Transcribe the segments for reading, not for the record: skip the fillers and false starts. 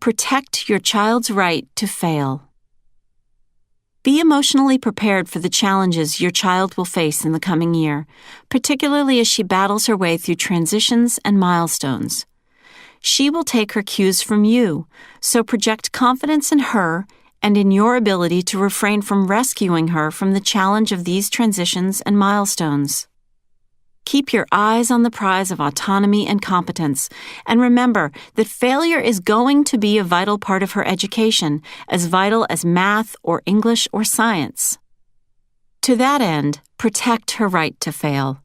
Protect your child's right to fail. Be emotionally prepared for the challenges your child will face in the coming year, particularly as she battles her way through transitions and milestones. She will take her cues from you, so project confidence in her and in your ability to refrain from rescuing her from the challenge of these transitions and milestones. Keep your eyes on the prize of autonomy and competence, and remember that failure is going to be a vital part of her education, as vital as math or English or science. To that end, protect her right to fail.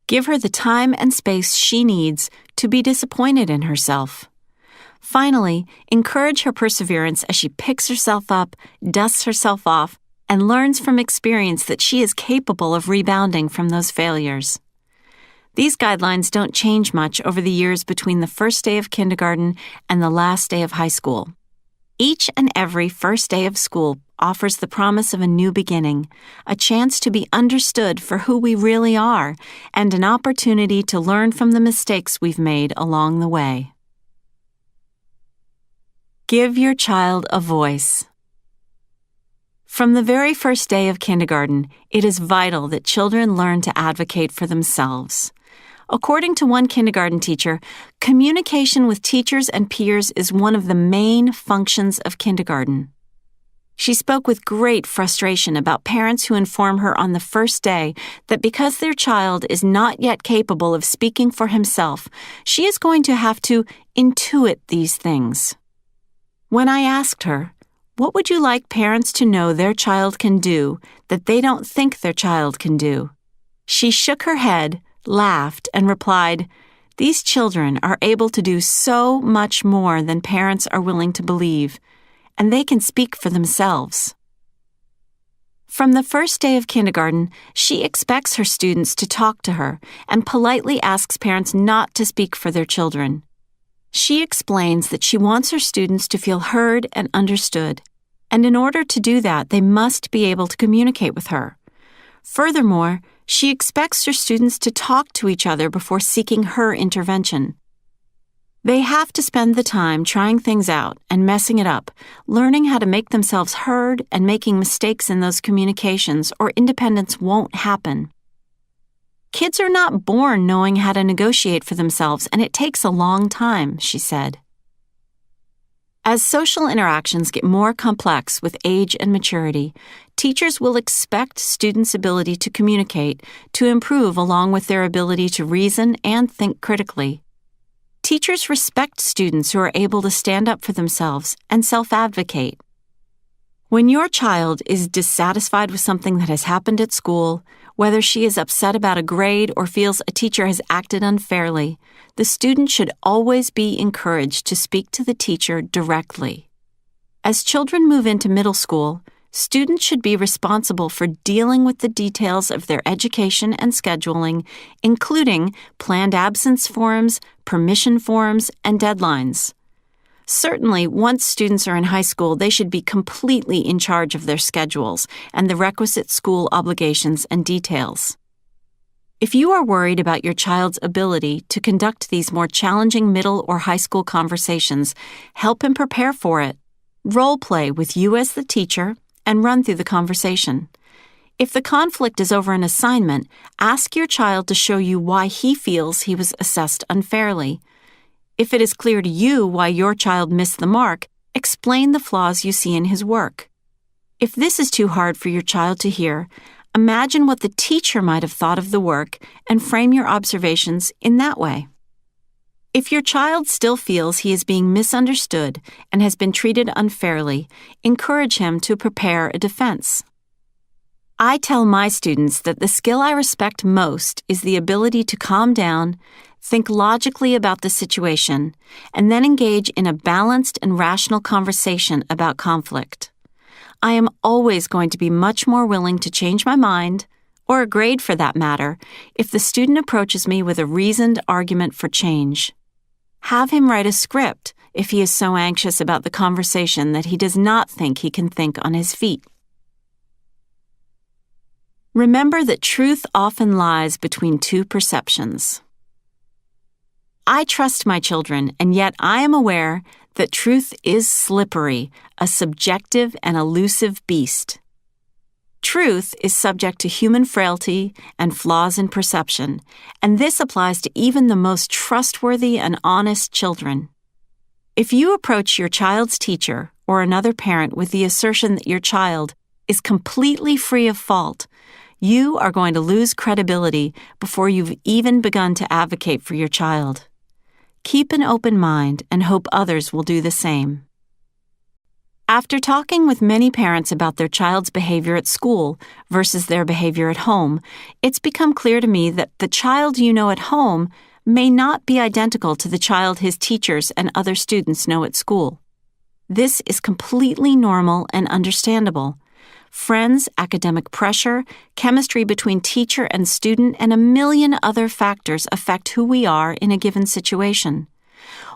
Give her the time and space she needs to be disappointed in herself. Finally, encourage her perseverance as she picks herself up, dusts herself off, and learns from experience that she is capable of rebounding from those failures. These guidelines don't change much over the years between the first day of kindergarten and the last day of high school. Each and every first day of school offers the promise of a new beginning, a chance to be understood for who we really are, and an opportunity to learn from the mistakes we've made along the way. Give your child a voice. From the very first day of kindergarten, it is vital that children learn to advocate for themselves. According to one kindergarten teacher, communication with teachers and peers is one of the main functions of kindergarten. She spoke with great frustration about parents who inform her on the first day that because their child is not yet capable of speaking for himself, she is going to have to intuit these things. When I asked her, "What would you like parents to know their child can do that they don't think their child can do?" she shook her head, laughed, and replied, "These children are able to do so much more than parents are willing to believe, and they can speak for themselves." From the first day of kindergarten, she expects her students to talk to her and politely asks parents not to speak for their children. She explains that she wants her students to feel heard and understood, and in order to do that, they must be able to communicate with her. Furthermore, she expects her students to talk to each other before seeking her intervention. They have to spend the time trying things out and messing it up, learning how to make themselves heard and making mistakes in those communications, or independence won't happen. Kids are not born knowing how to negotiate for themselves, and it takes a long time, she said. As social interactions get more complex with age and maturity, teachers will expect students' ability to communicate to improve along with their ability to reason and think critically. Teachers respect students who are able to stand up for themselves and self-advocate. When your child is dissatisfied with something that has happened at school, whether she is upset about a grade or feels a teacher has acted unfairly, the student should always be encouraged to speak to the teacher directly. As children move into middle school, students should be responsible for dealing with the details of their education and scheduling, including planned absence forms, permission forms, and deadlines. Certainly, once students are in high school, they should be completely in charge of their schedules and the requisite school obligations and details. If you are worried about your child's ability to conduct these more challenging middle or high school conversations, help him prepare for it. Role play with you as the teacher and run through the conversation. If the conflict is over an assignment, ask your child to show you why he feels he was assessed unfairly. If it is clear to you why your child missed the mark, explain the flaws you see in his work. If this is too hard for your child to hear, imagine what the teacher might have thought of the work and frame your observations in that way. If your child still feels he is being misunderstood and has been treated unfairly, encourage him to prepare a defense. I tell my students that the skill I respect most is the ability to calm down, think logically about the situation, and then engage in a balanced and rational conversation about conflict. I am always going to be much more willing to change my mind, or a grade for that matter, if the student approaches me with a reasoned argument for change. Have him write a script if he is so anxious about the conversation that he does not think he can think on his feet. Remember that truth often lies between two perceptions. I trust my children, and yet I am aware that truth is slippery, a subjective and elusive beast. Truth is subject to human frailty and flaws in perception, and this applies to even the most trustworthy and honest children. If you approach your child's teacher or another parent with the assertion that your child is completely free of fault, you are going to lose credibility before you've even begun to advocate for your child. Keep an open mind and hope others will do the same. After talking with many parents about their child's behavior at school versus their behavior at home, it's become clear to me that the child you know at home may not be identical to the child his teachers and other students know at school. This is completely normal and understandable. Friends, academic pressure, chemistry between teacher and student, and a million other factors affect who we are in a given situation.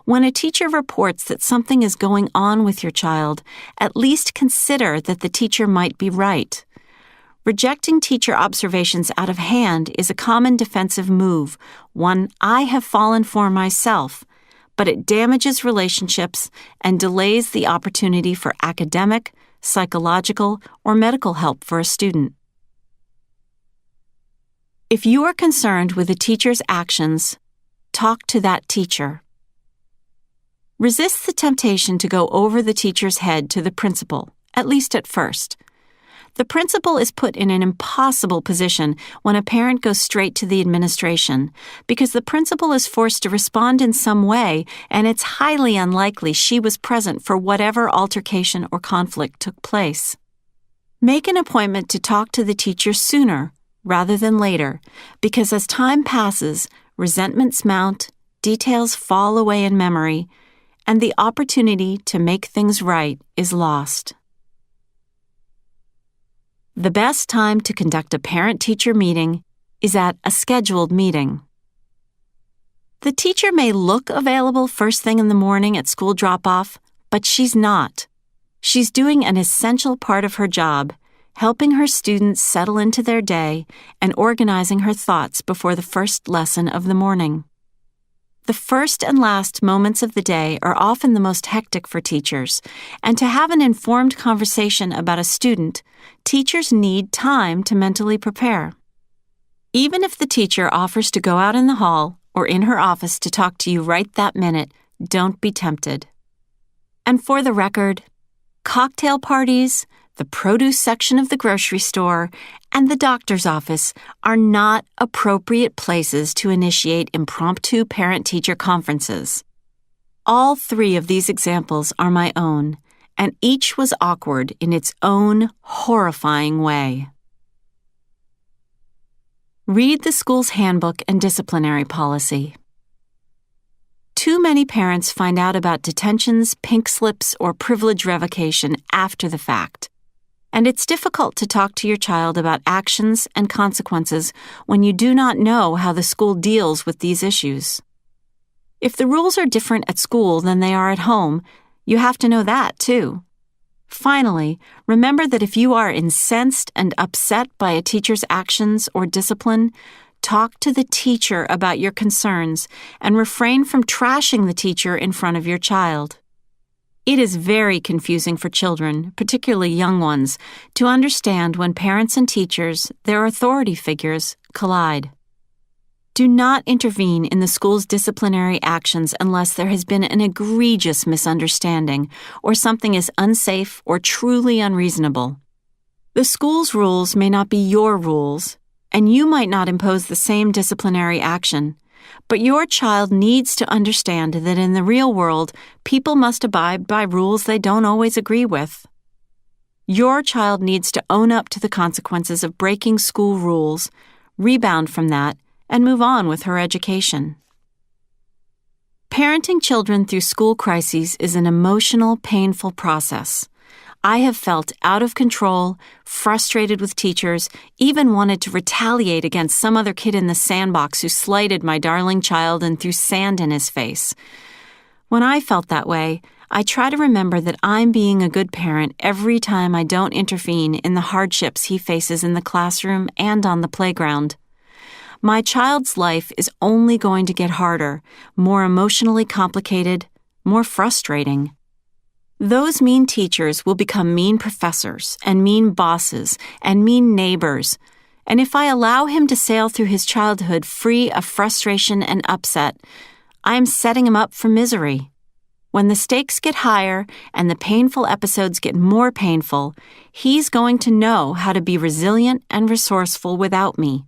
When a teacher reports that something is going on with your child, at least consider that the teacher might be right. Rejecting teacher observations out of hand is a common defensive move, one I have fallen for myself, but it damages relationships and delays the opportunity for academic, psychological, or medical help for a student. If you are concerned with a teacher's actions, talk to that teacher. Resist the temptation to go over the teacher's head to the principal, at least at first. The principal is put in an impossible position when a parent goes straight to the administration, because the principal is forced to respond in some way, and it's highly unlikely she was present for whatever altercation or conflict took place. Make an appointment to talk to the teacher sooner rather than later, because as time passes, resentments mount, details fall away in memory, and the opportunity to make things right is lost. The best time to conduct a parent-teacher meeting is at a scheduled meeting. The teacher may look available first thing in the morning at school drop-off, but she's not. She's doing an essential part of her job, helping her students settle into their day and organizing her thoughts before the first lesson of the morning. The first and last moments of the day are often the most hectic for teachers, and to have an informed conversation about a student, teachers need time to mentally prepare. Even if the teacher offers to go out in the hall or in her office to talk to you right that minute, don't be tempted. And for the record, cocktail parties, the produce section of the grocery store, and the doctor's office are not appropriate places to initiate impromptu parent-teacher conferences. All three of these examples are my own, and each was awkward in its own horrifying way. Read the school's handbook and disciplinary policy. Too many parents find out about detentions, pink slips, or privilege revocation after the fact. And it's difficult to talk to your child about actions and consequences when you do not know how the school deals with these issues. If the rules are different at school than they are at home, you have to know that too. Finally, remember that if you are incensed and upset by a teacher's actions or discipline, talk to the teacher about your concerns and refrain from trashing the teacher in front of your child. It is very confusing for children, particularly young ones, to understand when parents and teachers, their authority figures, collide. Do not intervene in the school's disciplinary actions unless there has been an egregious misunderstanding or something is unsafe or truly unreasonable. The school's rules may not be your rules, and you might not impose the same disciplinary action. But your child needs to understand that in the real world, people must abide by rules they don't always agree with. Your child needs to own up to the consequences of breaking school rules, rebound from that, and move on with her education. Parenting children through school crises is an emotional, painful process. I have felt out of control, frustrated with teachers, even wanted to retaliate against some other kid in the sandbox who slighted my darling child and threw sand in his face. When I felt that way, I try to remember that I'm being a good parent every time I don't intervene in the hardships he faces in the classroom and on the playground. My child's life is only going to get harder, more emotionally complicated, more frustrating. Those mean teachers will become mean professors and mean bosses and mean neighbors, and if I allow him to sail through his childhood free of frustration and upset, I am setting him up for misery. When the stakes get higher and the painful episodes get more painful, he's going to know how to be resilient and resourceful without me.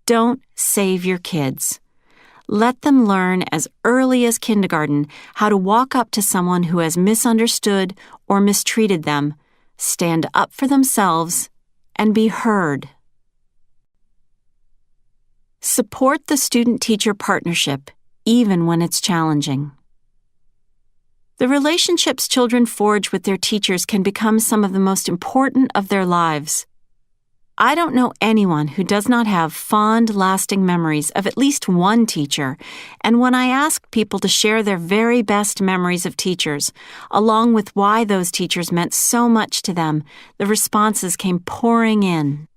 Don't save your kids. Let them learn as early as kindergarten how to walk up to someone who has misunderstood or mistreated them, stand up for themselves, and be heard. Support the student-teacher partnership, even when it's challenging. The relationships children forge with their teachers can become some of the most important of their lives. I don't know anyone who does not have fond, lasting memories of at least one teacher, and when I asked people to share their very best memories of teachers, along with why those teachers meant so much to them, the responses came pouring in.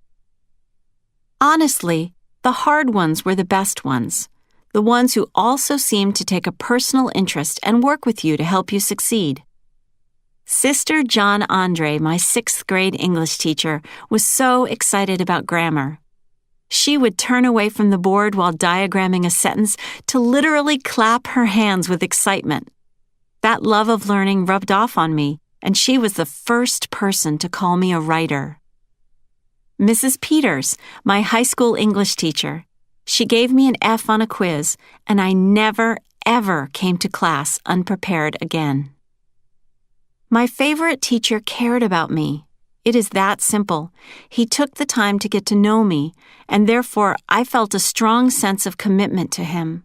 Honestly, the hard ones were the best ones, the ones who also seemed to take a personal interest and work with you to help you succeed. Sister John Andre, my 6th grade English teacher, was so excited about grammar. She would turn away from the board while diagramming a sentence to literally clap her hands with excitement. That love of learning rubbed off on me, and she was the first person to call me a writer. Mrs. Peters, my high school English teacher, she gave me an F on a quiz, and I never, ever came to class unprepared again. My favorite teacher cared about me. It is that simple. He took the time to get to know me, and therefore I felt a strong sense of commitment to him.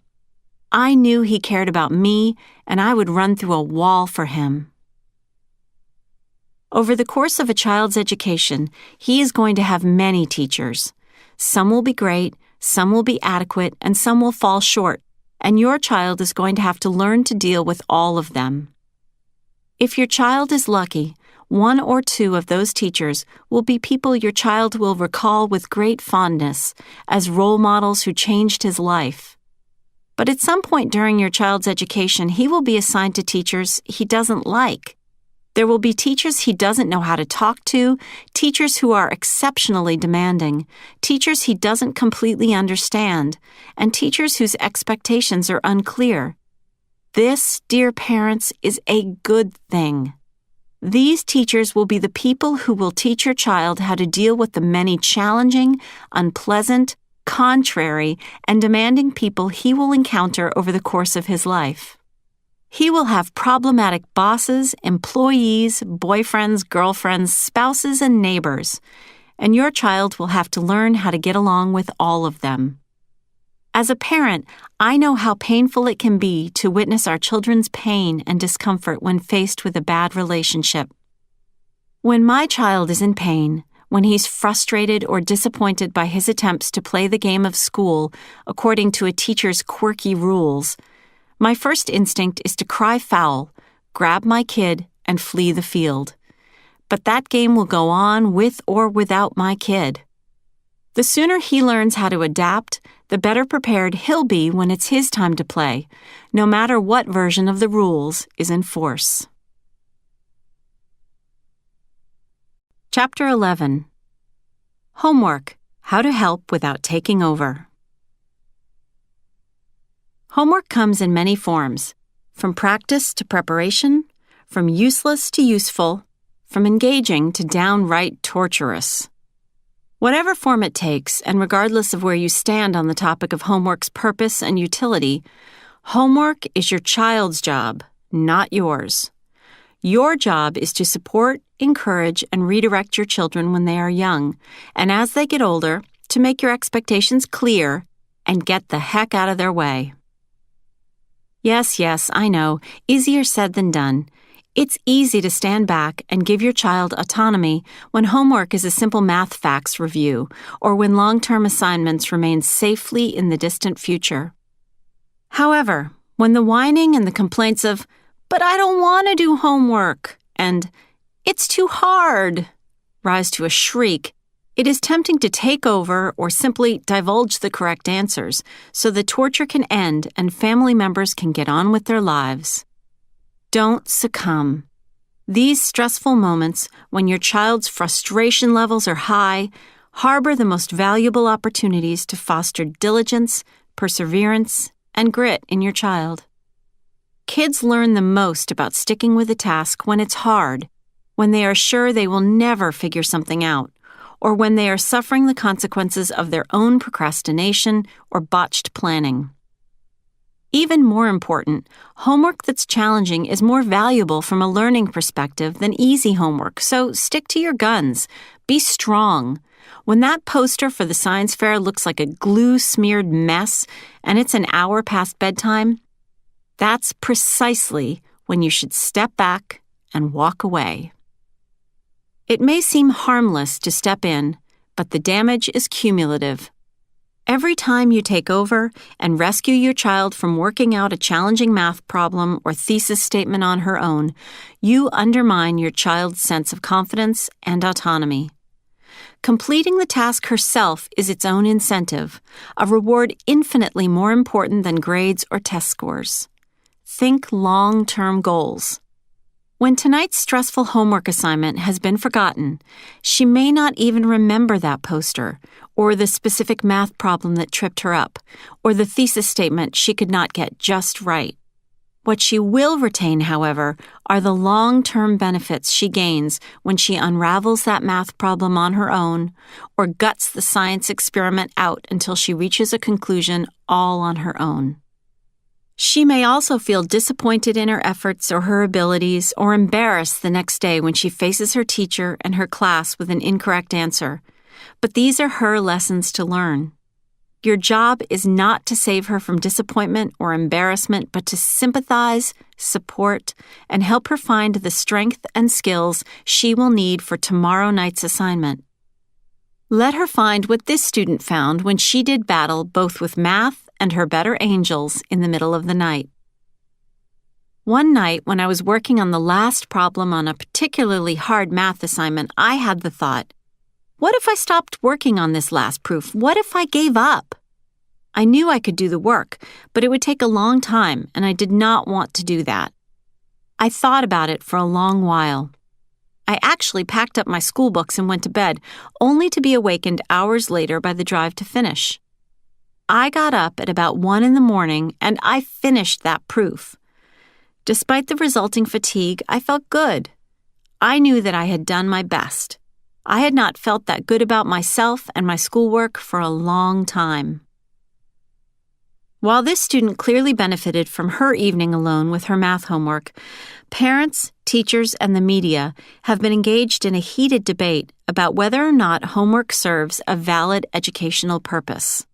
I knew he cared about me, and I would run through a wall for him. Over the course of a child's education, he is going to have many teachers. Some will be great, some will be adequate, and some will fall short, and your child is going to have to learn to deal with all of them. If your child is lucky, 1 or 2 of those teachers will be people your child will recall with great fondness as role models who changed his life. But at some point during your child's education, he will be assigned to teachers he doesn't like. There will be teachers he doesn't know how to talk to, teachers who are exceptionally demanding, teachers he doesn't completely understand, and teachers whose expectations are unclear. This, dear parents, is a good thing. These teachers will be the people who will teach your child how to deal with the many challenging, unpleasant, contrary, and demanding people he will encounter over the course of his life. He will have problematic bosses, employees, boyfriends, girlfriends, spouses, and neighbors, and your child will have to learn how to get along with all of them. As a parent, I know how painful it can be to witness our children's pain and discomfort when faced with a bad relationship. When my child is in pain, when he's frustrated or disappointed by his attempts to play the game of school according to a teacher's quirky rules, my first instinct is to cry foul, grab my kid, and flee the field. But that game will go on with or without my kid. The sooner he learns how to adapt, the better prepared he'll be when it's his time to play, no matter what version of the rules is in force. Chapter 11. Homework: How to Help Without Taking Over. Homework comes in many forms, from practice to preparation, from useless to useful, from engaging to downright torturous. Whatever form it takes, and regardless of where you stand on the topic of homework's purpose and utility, homework is your child's job, not yours. Your job is to support, encourage, and redirect your children when they are young, and as they get older, to make your expectations clear and get the heck out of their way. Yes, I know, easier said than done. It's easy to stand back and give your child autonomy when homework is a simple math facts review or when long-term assignments remain safely in the distant future. However, when the whining and the complaints of, "But I don't want to do homework," and "It's too hard," rise to a shriek, it is tempting to take over or simply divulge the correct answers so the torture can end and family members can get on with their lives. Don't succumb. These stressful moments, when your child's frustration levels are high, harbor the most valuable opportunities to foster diligence, perseverance, and grit in your child. Kids learn the most about sticking with a task when it's hard, when they are sure they will never figure something out, or when they are suffering the consequences of their own procrastination or botched planning. Even more important, homework that's challenging is more valuable from a learning perspective than easy homework, so stick to your guns. Be strong. When that poster for the science fair looks like a glue-smeared mess and it's an hour past bedtime, that's precisely when you should step back and walk away. It may seem harmless to step in, but the damage is cumulative. Every time you take over and rescue your child from working out a challenging math problem or thesis statement on her own, you undermine your child's sense of confidence and autonomy. Completing the task herself is its own incentive, a reward infinitely more important than grades or test scores. Think long-term goals. When tonight's stressful homework assignment has been forgotten, she may not even remember that poster, or the specific math problem that tripped her up, or the thesis statement she could not get just right. What she will retain, however, are the long-term benefits she gains when she unravels that math problem on her own, or guts the science experiment out until she reaches a conclusion all on her own. She may also feel disappointed in her efforts or her abilities, or embarrassed the next day when she faces her teacher and her class with an incorrect answer. But these are her lessons to learn. Your job is not to save her from disappointment or embarrassment, but to sympathize, support, and help her find the strength and skills she will need for tomorrow night's assignment. Let her find what this student found when she did battle both with math and her better angels in the middle of the night. One night, when I was working on the last problem on a particularly hard math assignment, I had the thought, what if I stopped working on this last proof? What if I gave up? I knew I could do the work, but it would take a long time, and I did not want to do that. I thought about it for a long while. I actually packed up my school books and went to bed, only to be awakened hours later by the drive to finish. I got up at about 1 a.m, and I finished that proof. Despite the resulting fatigue, I felt good. I knew that I had done my best. I had not felt that good about myself and my schoolwork for a long time. While this student clearly benefited from her evening alone with her math homework, parents, teachers, and the media have been engaged in a heated debate about whether or not homework serves a valid educational purpose.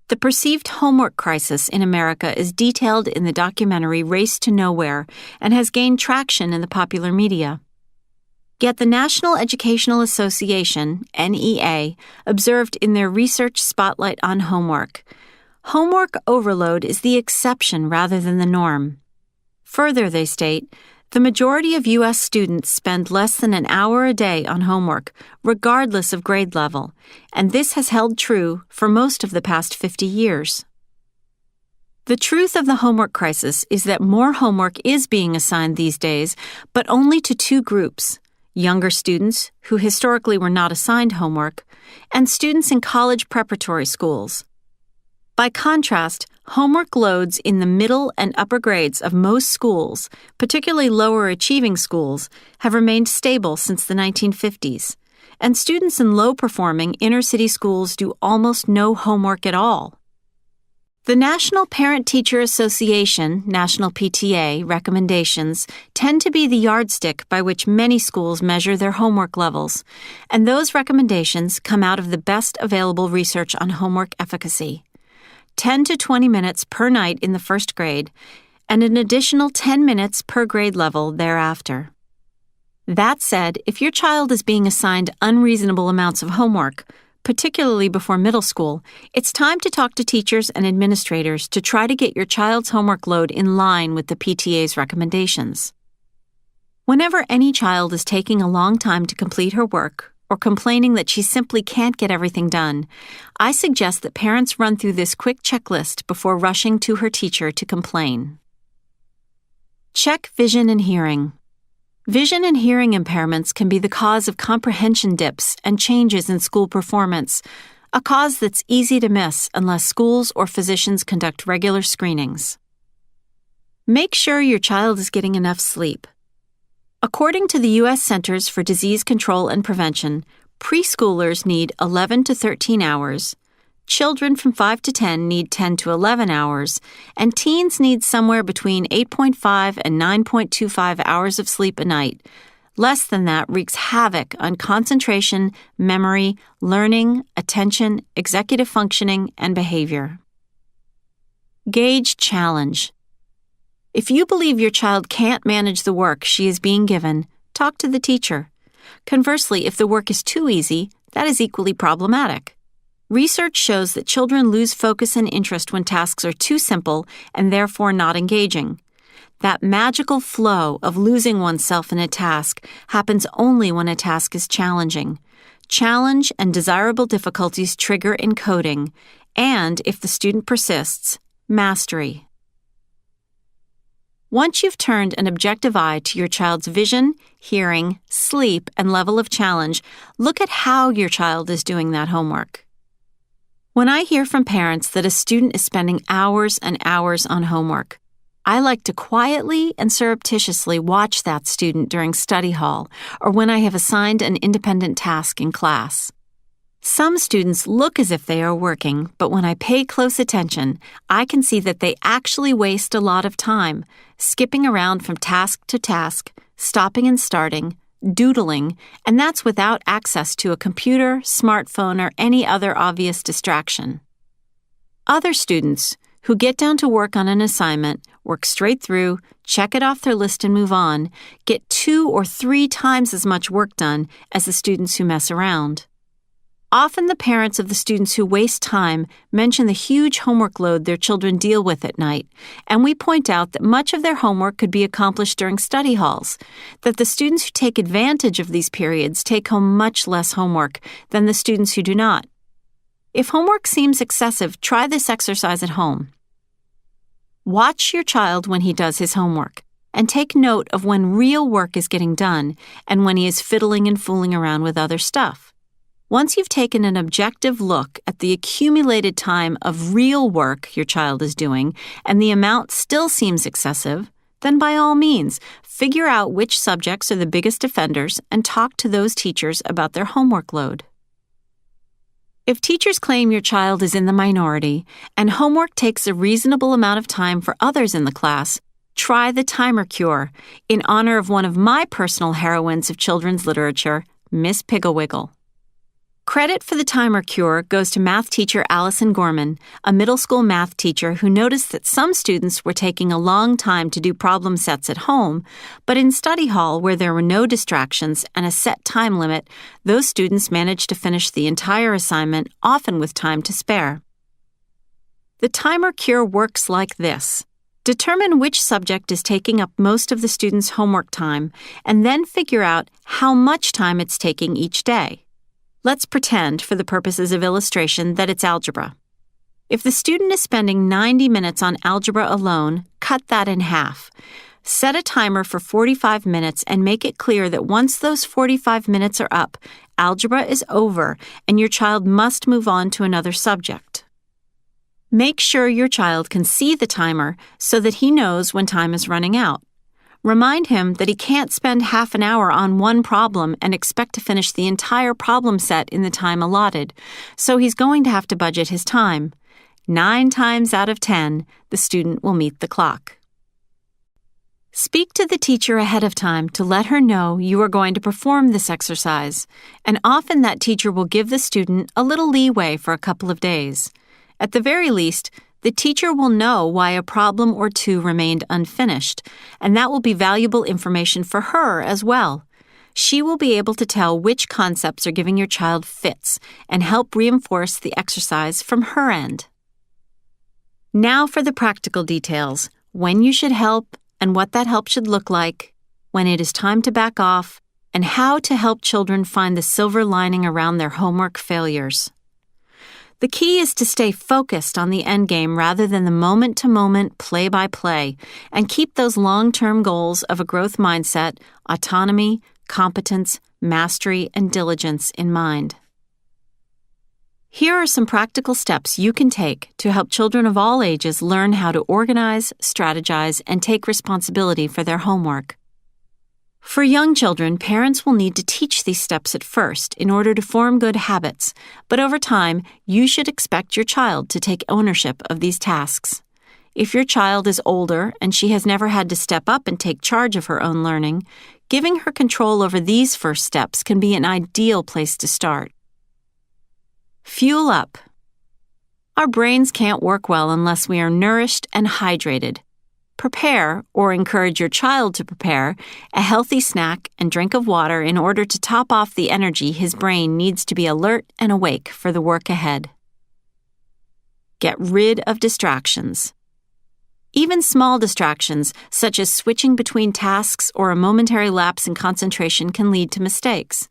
The perceived homework crisis in America is detailed in the documentary Race to Nowhere and has gained traction in the popular media. Yet the National Educational Association, NEA, observed in their research spotlight on homework, homework overload is the exception rather than the norm. Further, they state, the majority of U.S. students spend less than an hour a day on homework, regardless of grade level, and this has held true for most of the past 50 years. The truth of the homework crisis is that more homework is being assigned these days, but only to two groups: younger students, who historically were not assigned homework, and students in college preparatory schools. By contrast, homework loads in the middle and upper grades of most schools, particularly lower achieving schools, have remained stable since the 1950s, and students in low-performing inner-city schools do almost no homework at all. The National Parent-Teacher Association, National PTA, recommendations tend to be the yardstick by which many schools measure their homework levels, and those recommendations come out of the best available research on homework efficacy. 10 to 20 minutes per night in the first grade, and an additional 10 minutes per grade level thereafter. That said, if your child is being assigned unreasonable amounts of homework, particularly before middle school, it's time to talk to teachers and administrators to try to get your child's homework load in line with the PTA's recommendations. Whenever any child is taking a long time to complete her work, or complaining that she simply can't get everything done, I suggest that parents run through this quick checklist before rushing to her teacher to complain. Check vision and hearing. Vision and hearing impairments can be the cause of comprehension dips and changes in school performance, a cause that's easy to miss unless schools or physicians conduct regular screenings. Make sure your child is getting enough sleep. According to the U.S. Centers for Disease Control and Prevention, preschoolers need 11 to 13 hours, children from 5 to 10 need 10 to 11 hours, and teens need somewhere between 8.5 and 9.25 hours of sleep a night. Less than that wreaks havoc on concentration, memory, learning, attention, executive functioning, and behavior. Gauge challenge. If you believe your child can't manage the work she is being given, talk to the teacher. Conversely, if the work is too easy, that is equally problematic. Research shows that children lose focus and interest when tasks are too simple and therefore not engaging. That magical flow of losing oneself in a task happens only when a task is challenging. Challenge and desirable difficulties trigger encoding, and, if the student persists, mastery. Once you've turned an objective eye to your child's vision, hearing, sleep, and level of challenge, look at how your child is doing that homework. When I hear from parents that a student is spending hours and hours on homework, I like to quietly and surreptitiously watch that student during study hall or when I have assigned an independent task in class. Some students look as if they are working, but when I pay close attention, I can see that they actually waste a lot of time, skipping around from task to task, stopping and starting, doodling, and that's without access to a computer, smartphone, or any other obvious distraction. Other students, who get down to work on an assignment, work straight through, check it off their list and move on, get 2 or 3 times as much work done as the students who mess around. Often the parents of the students who waste time mention the huge homework load their children deal with at night, and we point out that much of their homework could be accomplished during study halls, that the students who take advantage of these periods take home much less homework than the students who do not. If homework seems excessive, try this exercise at home. Watch your child when he does his homework, and take note of when real work is getting done and when he is fiddling and fooling around with other stuff. Once you've taken an objective look at the accumulated time of real work your child is doing and the amount still seems excessive, then by all means, figure out which subjects are the biggest offenders and talk to those teachers about their homework load. If teachers claim your child is in the minority and homework takes a reasonable amount of time for others in the class, try the timer cure in honor of one of my personal heroines of children's literature, Miss Pigglewiggle. Credit for the timer cure goes to math teacher Allison Gorman, a middle school math teacher who noticed that some students were taking a long time to do problem sets at home, but in study hall where there were no distractions and a set time limit, those students managed to finish the entire assignment, often with time to spare. The timer cure works like this. Determine which subject is taking up most of the student's homework time, and then figure out how much time it's taking each day. Let's pretend, for the purposes of illustration, that it's algebra. If the student is spending 90 minutes on algebra alone, cut that in half. Set a timer for 45 minutes and make it clear that once those 45 minutes are up, algebra is over and your child must move on to another subject. Make sure your child can see the timer so that he knows when time is running out. Remind him that he can't spend half an hour on one problem and expect to finish the entire problem set in the time allotted, so he's going to have to budget his time. 9 times out of 10, the student will meet the clock. Speak to the teacher ahead of time to let her know you are going to perform this exercise, and often that teacher will give the student a little leeway for a couple of days. At the very least, the teacher will know why a problem or two remained unfinished, and that will be valuable information for her as well. She will be able to tell which concepts are giving your child fits and help reinforce the exercise from her end. Now for the practical details, when you should help and what that help should look like, when it is time to back off, and how to help children find the silver lining around their homework failures. The key is to stay focused on the end game rather than the moment-to-moment, play-by-play, and keep those long-term goals of a growth mindset, autonomy, competence, mastery, and diligence in mind. Here are some practical steps you can take to help children of all ages learn how to organize, strategize, and take responsibility for their homework. For young children, parents will need to teach these steps at first in order to form good habits, but over time, you should expect your child to take ownership of these tasks. If your child is older and she has never had to step up and take charge of her own learning, giving her control over these first steps can be an ideal place to start. Fuel up. Our brains can't work well unless we are nourished and hydrated. Prepare, or encourage your child to prepare, a healthy snack and drink of water in order to top off the energy his brain needs to be alert and awake for the work ahead. Get rid of distractions. Even small distractions, such as switching between tasks or a momentary lapse in concentration, can lead to mistakes.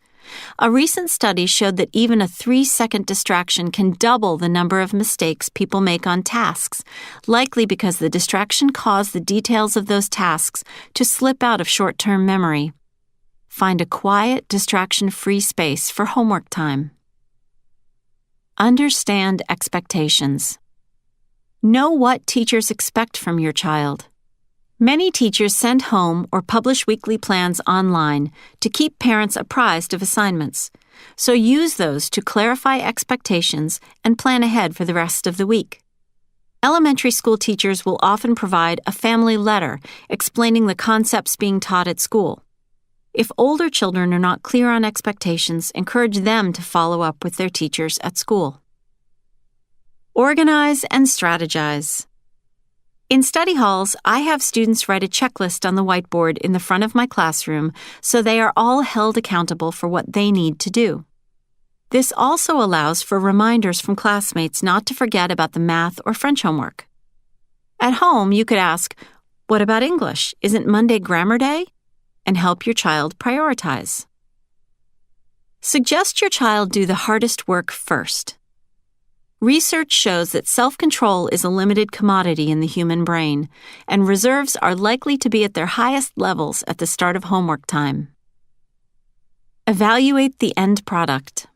A recent study showed that even a 3-second distraction can double the number of mistakes people make on tasks, likely because the distraction caused the details of those tasks to slip out of short-term memory. Find a quiet, distraction-free space for homework time. Understand expectations. Know what teachers expect from your child. Many teachers send home or publish weekly plans online to keep parents apprised of assignments, so use those to clarify expectations and plan ahead for the rest of the week. Elementary school teachers will often provide a family letter explaining the concepts being taught at school. If older children are not clear on expectations, encourage them to follow up with their teachers at school. Organize and strategize. In study halls, I have students write a checklist on the whiteboard in the front of my classroom so they are all held accountable for what they need to do. This also allows for reminders from classmates not to forget about the math or French homework. At home, you could ask, "What about English? Isn't Monday grammar day?" and help your child prioritize. Suggest your child do the hardest work first. Research shows that self-control is a limited commodity in the human brain, and reserves are likely to be at their highest levels at the start of homework time. Evaluate the end product.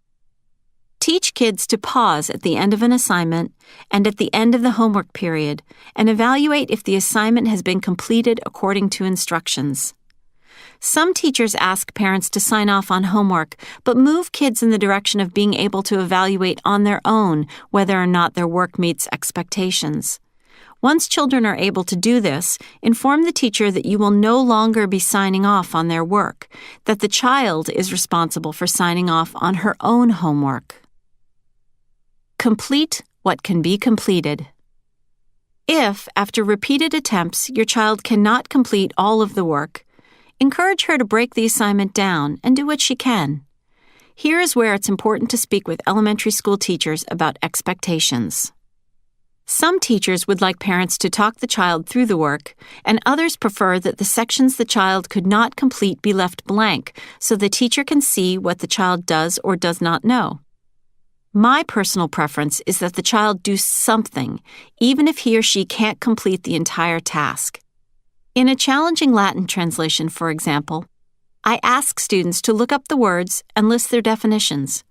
Teach kids to pause at the end of an assignment and at the end of the homework period and evaluate if the assignment has been completed according to instructions. Some teachers ask parents to sign off on homework, but move kids in the direction of being able to evaluate on their own whether or not their work meets expectations. Once children are able to do this, inform the teacher that you will no longer be signing off on their work, that the child is responsible for signing off on her own homework. Complete what can be completed. If, after repeated attempts, your child cannot complete all of the work, encourage her to break the assignment down and do what she can. Here is where it's important to speak with elementary school teachers about expectations. Some teachers would like parents to talk the child through the work, and others prefer that the sections the child could not complete be left blank so the teacher can see what the child does or does not know. My personal preference is that the child do something, even if he or she can't complete the entire task. In a challenging Latin translation, for example, I ask students to look up the words and list their definitions,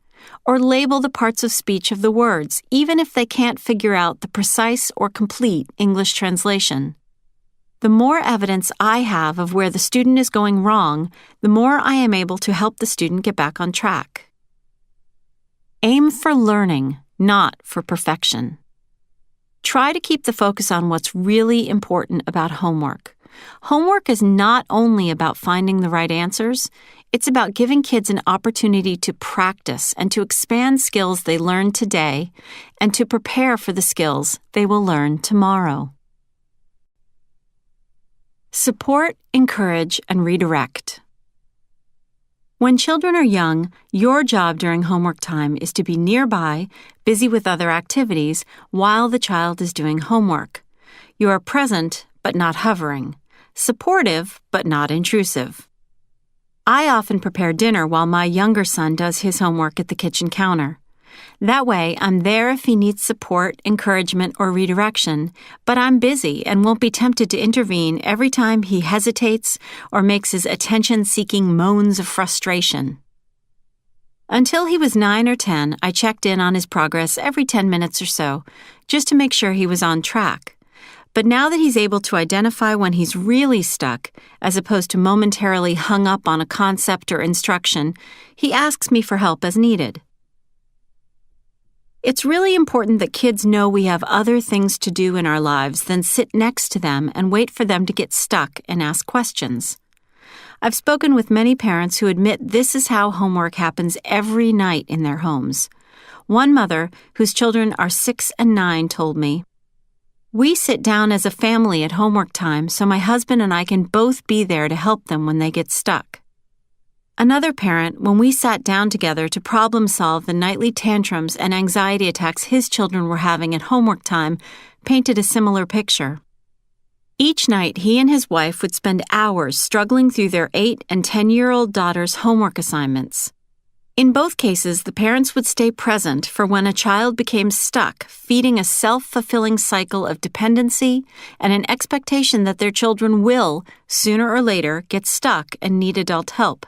or label the parts of speech of the words, even if they can't figure out the precise or complete English translation. The more evidence I have of where the student is going wrong, the more I am able to help the student get back on track. Aim for learning, not for perfection. Try to keep the focus on what's really important about homework. Homework is not only about finding the right answers, it's about giving kids an opportunity to practice and to expand skills they learn today and to prepare for the skills they will learn tomorrow. Support, encourage, and redirect. When children are young, your job during homework time is to be nearby, busy with other activities, while the child is doing homework. You are present, but not hovering. Supportive, but not intrusive. I often prepare dinner while my younger son does his homework at the kitchen counter. That way, I'm there if he needs support, encouragement, or redirection, but I'm busy and won't be tempted to intervene every time he hesitates or makes his attention-seeking moans of frustration. Until he was 9 or 10, I checked in on his progress every 10 minutes or so, just to make sure he was on track. But now that he's able to identify when he's really stuck, as opposed to momentarily hung up on a concept or instruction, he asks me for help as needed. It's really important that kids know we have other things to do in our lives than sit next to them and wait for them to get stuck and ask questions. I've spoken with many parents who admit this is how homework happens every night in their homes. One mother, whose children are 6 and 9, told me, "We sit down as a family at homework time so my husband and I can both be there to help them when they get stuck." Another parent, when we sat down together to problem solve the nightly tantrums and anxiety attacks his children were having at homework time, painted a similar picture. Each night, he and his wife would spend hours struggling through their 8 and 10-year-old daughter's homework assignments. In both cases, the parents would stay present for when a child became stuck, feeding a self-fulfilling cycle of dependency and an expectation that their children will, sooner or later, get stuck and need adult help.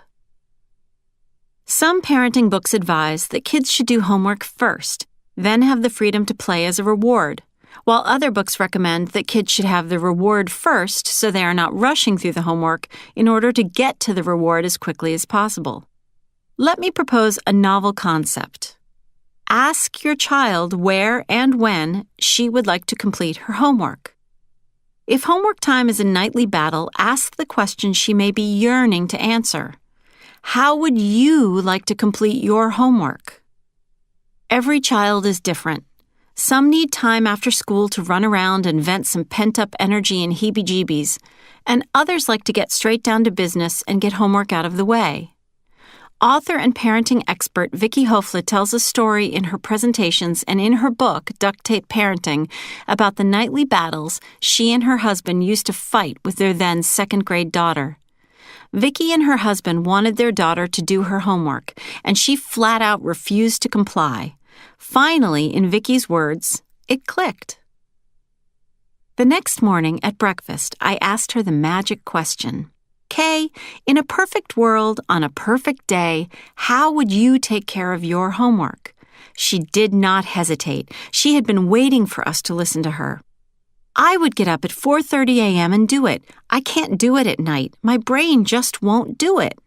Some parenting books advise that kids should do homework first, then have the freedom to play as a reward, while other books recommend that kids should have the reward first so they are not rushing through the homework in order to get to the reward as quickly as possible. Let me propose a novel concept. Ask your child where and when she would like to complete her homework. If homework time is a nightly battle, ask the question she may be yearning to answer. How would you like to complete your homework? Every child is different. Some need time after school to run around and vent some pent-up energy and heebie-jeebies, and others like to get straight down to business and get homework out of the way. Author and parenting expert Vicki Hofla tells a story in her presentations and in her book, Duct Tape Parenting, about the nightly battles she and her husband used to fight with their then second-grade daughter. Vicki and her husband wanted their daughter to do her homework, and she flat out refused to comply. Finally, in Vicki's words, it clicked. The next morning at breakfast, I asked her the magic question. Kay, in a perfect world, on a perfect day, how would you take care of your homework? She did not hesitate. She had been waiting for us to listen to her. I would get up at 4:30 a.m. and do it. I can't do it at night. My brain just won't do it.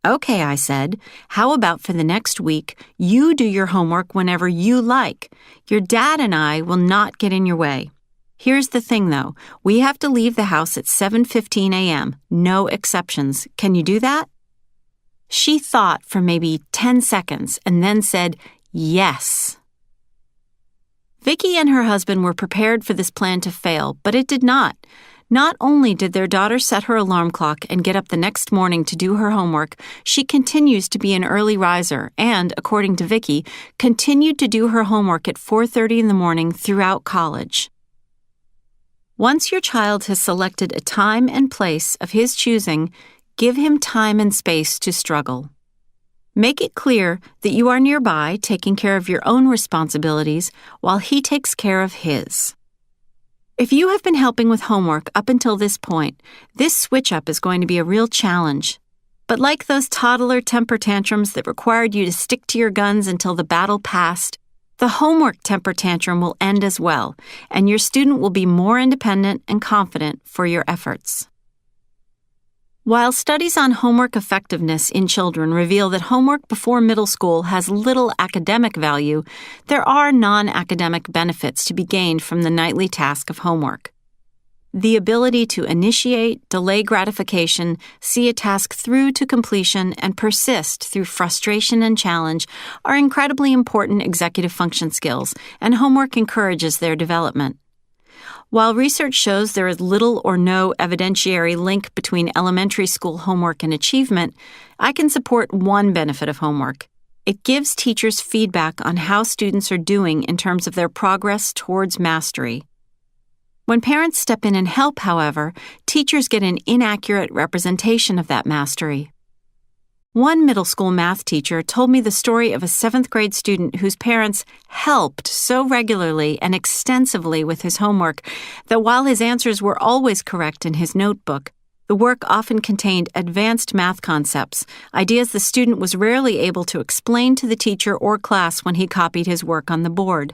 Okay, I said, how about for the next week, you do your homework whenever you like. Your dad and I will not get in your way. Here's the thing, though. We have to leave the house at 7:15 a.m. No exceptions. Can you do that? She thought for maybe 10 seconds and then said, yes. Vicki and her husband were prepared for this plan to fail, but it did not. Not only did their daughter set her alarm clock and get up the next morning to do her homework, she continues to be an early riser and, according to Vicki, continued to do her homework at 4:30 in the morning throughout college. Once your child has selected a time and place of his choosing, give him time and space to struggle. Make it clear that you are nearby taking care of your own responsibilities while he takes care of his. If you have been helping with homework up until this point, this switch-up is going to be a real challenge. But like those toddler temper tantrums that required you to stick to your guns until the battle passed, the homework temper tantrum will end as well, and your student will be more independent and confident for your efforts. While studies on homework effectiveness in children reveal that homework before middle school has little academic value, there are non-academic benefits to be gained from the nightly task of homework. The ability to initiate, delay gratification, see a task through to completion, and persist through frustration and challenge are incredibly important executive function skills, and homework encourages their development. While research shows there is little or no evidentiary link between elementary school homework and achievement, I can support one benefit of homework. It gives teachers feedback on how students are doing in terms of their progress towards mastery. When parents step in and help, however, teachers get an inaccurate representation of that mastery. One middle school math teacher told me the story of a 7th grade student whose parents helped so regularly and extensively with his homework that while his answers were always correct in his notebook, the work often contained advanced math concepts, ideas the student was rarely able to explain to the teacher or class when he copied his work on the board.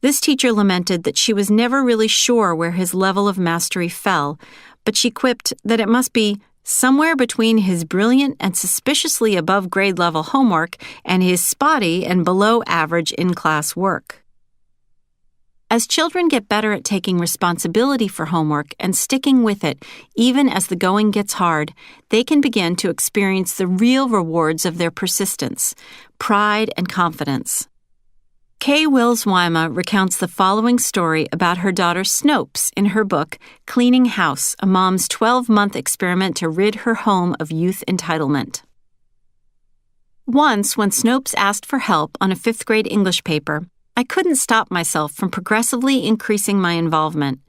This teacher lamented that she was never really sure where his level of mastery fell, but she quipped that it must be somewhere between his brilliant and suspiciously above grade level homework and his spotty and below average in-class work. As children get better at taking responsibility for homework and sticking with it, even as the going gets hard, they can begin to experience the real rewards of their persistence, pride and confidence. Kay Wills-Wyma recounts the following story about her daughter Snopes in her book, Cleaning House, a Mom's 12-month experiment to rid her home of youth entitlement. Once, when Snopes asked for help on a 5th grade English paper, I couldn't stop myself from progressively increasing my involvement.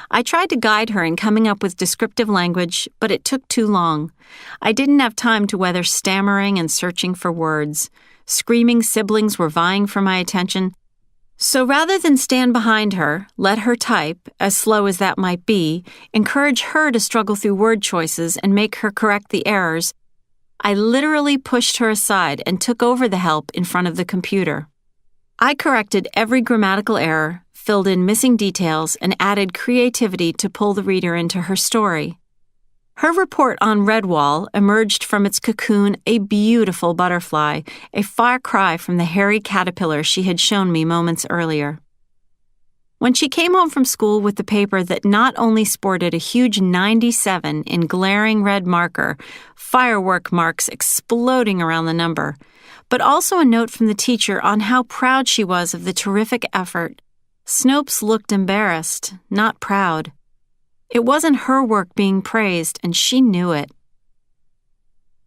I tried to guide her in coming up with descriptive language, but it took too long. I didn't have time to weather stammering and searching for words. Screaming siblings were vying for my attention. So rather than stand behind her, let her type, as slow as that might be, encourage her to struggle through word choices and make her correct the errors, I literally pushed her aside and took over the help in front of the computer. I corrected every grammatical error, filled in missing details, and added creativity to pull the reader into her story. Her report on Redwall emerged from its cocoon a beautiful butterfly, a far cry from the hairy caterpillar she had shown me moments earlier. When she came home from school with the paper that not only sported a huge 97 in glaring red marker, firework marks exploding around the number, but also a note from the teacher on how proud she was of the terrific effort, Snopes looked embarrassed, not proud. It wasn't her work being praised, and she knew it.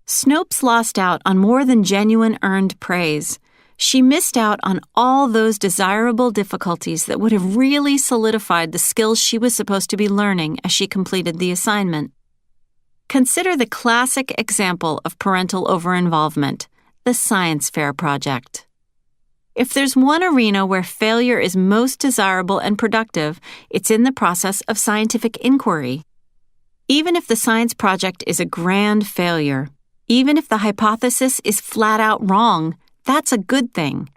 Snopes lost out on more than genuine earned praise. She missed out on all those desirable difficulties that would have really solidified the skills she was supposed to be learning as she completed the assignment. Consider the classic example of parental over-involvement, the science fair project. If there's one arena where failure is most desirable and productive, it's in the process of scientific inquiry. Even if the science project is a grand failure, even if the hypothesis is flat out wrong, that's a good thing.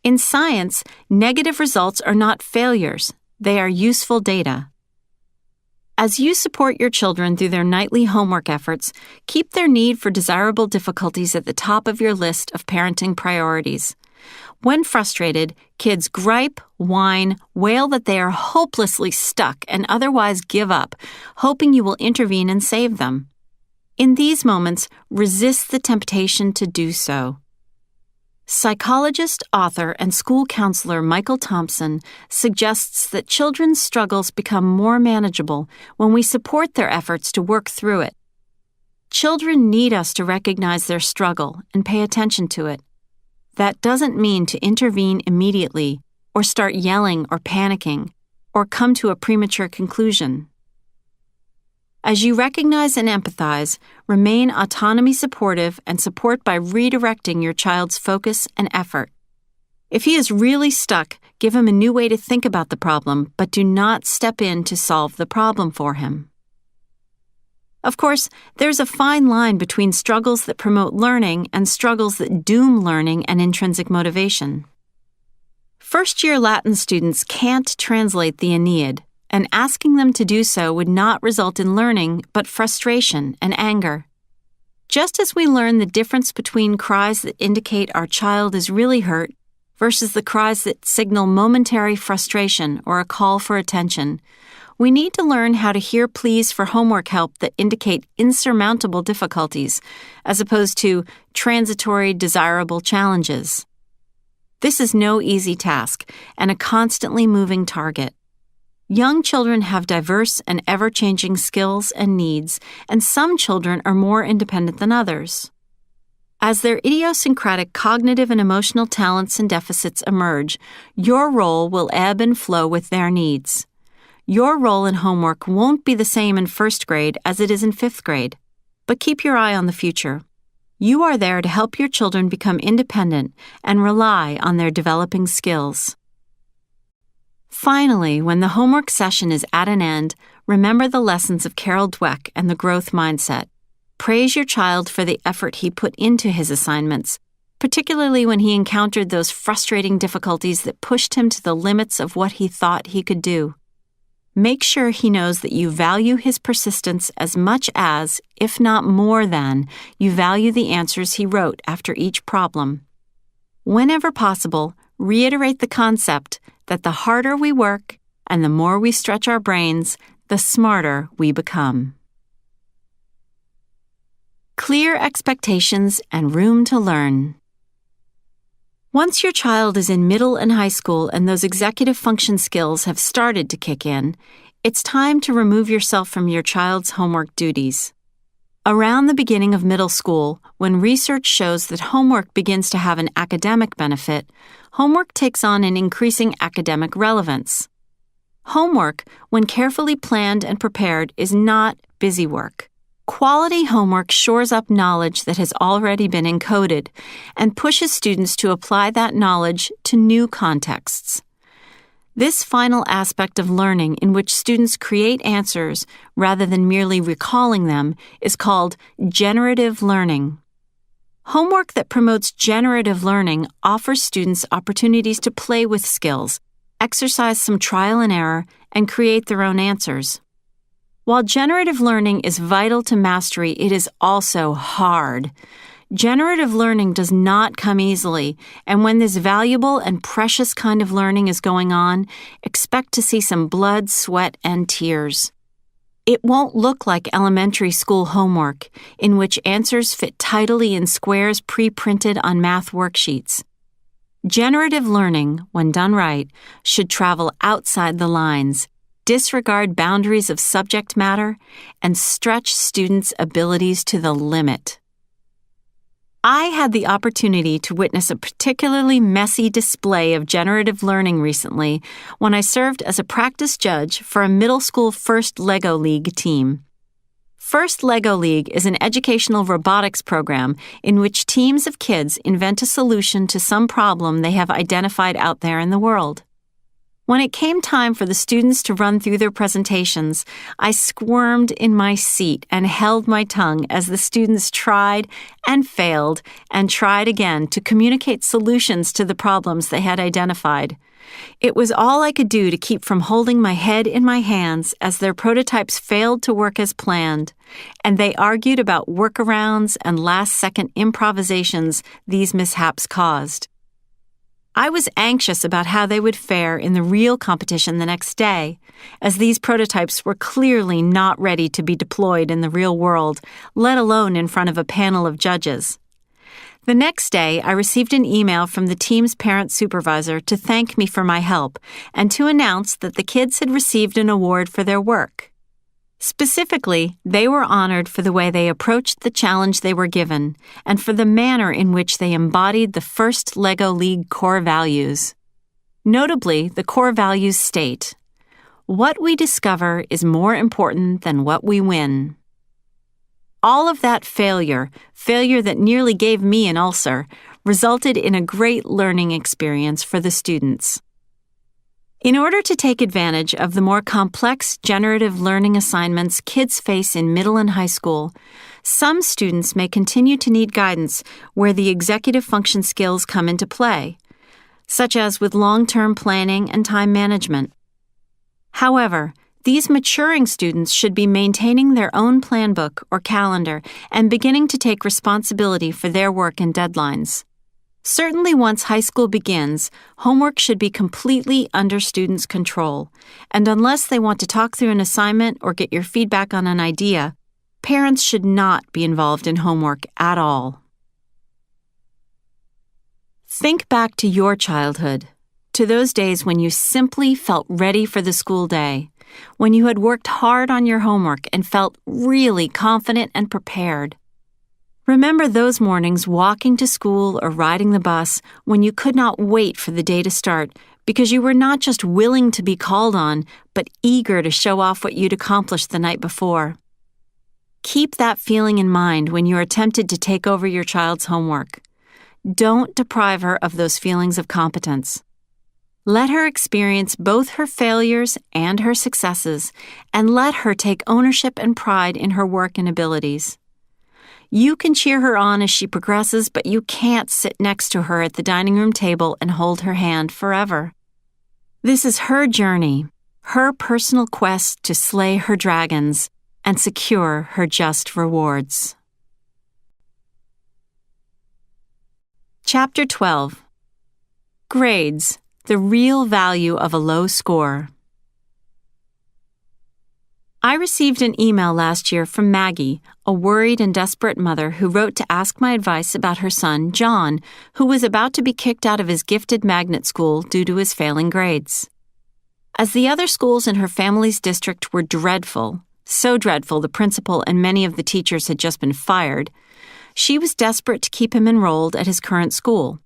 In science, negative results are not failures, they are useful data. As you support your children through their nightly homework efforts, keep their need for desirable difficulties at the top of your list of parenting priorities. When frustrated, kids gripe, whine, wail that they are hopelessly stuck and otherwise give up, hoping you will intervene and save them. In these moments, resist the temptation to do so. Psychologist, author, and school counselor Michael Thompson suggests that children's struggles become more manageable when we support their efforts to work through it. Children need us to recognize their struggle and pay attention to it. That doesn't mean to intervene immediately, or start yelling or panicking, or come to a premature conclusion. As you recognize and empathize, remain autonomy supportive and support by redirecting your child's focus and effort. If he is really stuck, give him a new way to think about the problem, but do not step in to solve the problem for him. Of course, there's a fine line between struggles that promote learning and struggles that doom learning and intrinsic motivation. First-year Latin students can't translate the Aeneid, and asking them to do so would not result in learning, but frustration and anger. Just as we learn the difference between cries that indicate our child is really hurt versus the cries that signal momentary frustration or a call for attention, we need to learn how to hear pleas for homework help that indicate insurmountable difficulties, as opposed to transitory, desirable challenges. This is no easy task and a constantly moving target. Young children have diverse and ever-changing skills and needs, and some children are more independent than others. As their idiosyncratic cognitive and emotional talents and deficits emerge, your role will ebb and flow with their needs. Your role in homework won't be the same in 1st grade as it is in 5th grade, but keep your eye on the future. You are there to help your children become independent and rely on their developing skills. Finally, when the homework session is at an end, remember the lessons of Carol Dweck and the growth mindset. Praise your child for the effort he put into his assignments, particularly when he encountered those frustrating difficulties that pushed him to the limits of what he thought he could do. Make sure he knows that you value his persistence as much as, if not more than, you value the answers he wrote after each problem. Whenever possible, reiterate the concept that the harder we work and the more we stretch our brains, the smarter we become. Clear expectations and room to learn. Once your child is in middle and high school and those executive function skills have started to kick in, it's time to remove yourself from your child's homework duties. Around the beginning of middle school, when research shows that homework begins to have an academic benefit, homework takes on an increasing academic relevance. Homework, when carefully planned and prepared, is not busy work. Quality homework shores up knowledge that has already been encoded and pushes students to apply that knowledge to new contexts. This final aspect of learning, in which students create answers rather than merely recalling them, is called generative learning. Homework that promotes generative learning offers students opportunities to play with skills, exercise some trial and error, and create their own answers. While generative learning is vital to mastery, it is also hard. Generative learning does not come easily, and when this valuable and precious kind of learning is going on, expect to see some blood, sweat, and tears. It won't look like elementary school homework, in which answers fit tidily in squares pre-printed on math worksheets. Generative learning, when done right, should travel outside the lines, disregard boundaries of subject matter, and stretch students' abilities to the limit. I had the opportunity to witness a particularly messy display of generative learning recently when I served as a practice judge for a middle school First Lego League team. First Lego League is an educational robotics program in which teams of kids invent a solution to some problem they have identified out there in the world. When it came time for the students to run through their presentations, I squirmed in my seat and held my tongue as the students tried and failed and tried again to communicate solutions to the problems they had identified. It was all I could do to keep from holding my head in my hands as their prototypes failed to work as planned, and they argued about workarounds and last-second improvisations these mishaps caused. I was anxious about how they would fare in the real competition the next day, as these prototypes were clearly not ready to be deployed in the real world, let alone in front of a panel of judges. The next day, I received an email from the team's parent supervisor to thank me for my help and to announce that the kids had received an award for their work. Specifically, they were honored for the way they approached the challenge they were given and for the manner in which they embodied the First Lego League core values. Notably, the core values state, "What we discover is more important than what we win." All of that failure that nearly gave me an ulcer, resulted in a great learning experience for the students. In order to take advantage of the more complex generative learning assignments kids face in middle and high school, some students may continue to need guidance where the executive function skills come into play, such as with long-term planning and time management. However, these maturing students should be maintaining their own plan book or calendar and beginning to take responsibility for their work and deadlines. Certainly once high school begins, homework should be completely under students' control, and unless they want to talk through an assignment or get your feedback on an idea, parents should not be involved in homework at all. Think back to your childhood, to those days when you simply felt ready for the school day, when you had worked hard on your homework and felt really confident and prepared. Remember those mornings walking to school or riding the bus when you could not wait for the day to start because you were not just willing to be called on, but eager to show off what you'd accomplished the night before. Keep that feeling in mind when you are tempted to take over your child's homework. Don't deprive her of those feelings of competence. Let her experience both her failures and her successes, and let her take ownership and pride in her work and abilities. You can cheer her on as she progresses, but you can't sit next to her at the dining room table and hold her hand forever. This is her journey, her personal quest to slay her dragons and secure her just rewards. Chapter 12. Grades, the real value of a low score. I received an email last year from Maggie, a worried and desperate mother who wrote to ask my advice about her son, John, who was about to be kicked out of his gifted magnet school due to his failing grades. As the other schools in her family's district were dreadful, so dreadful the principal and many of the teachers had just been fired, she was desperate to keep him enrolled at his current school.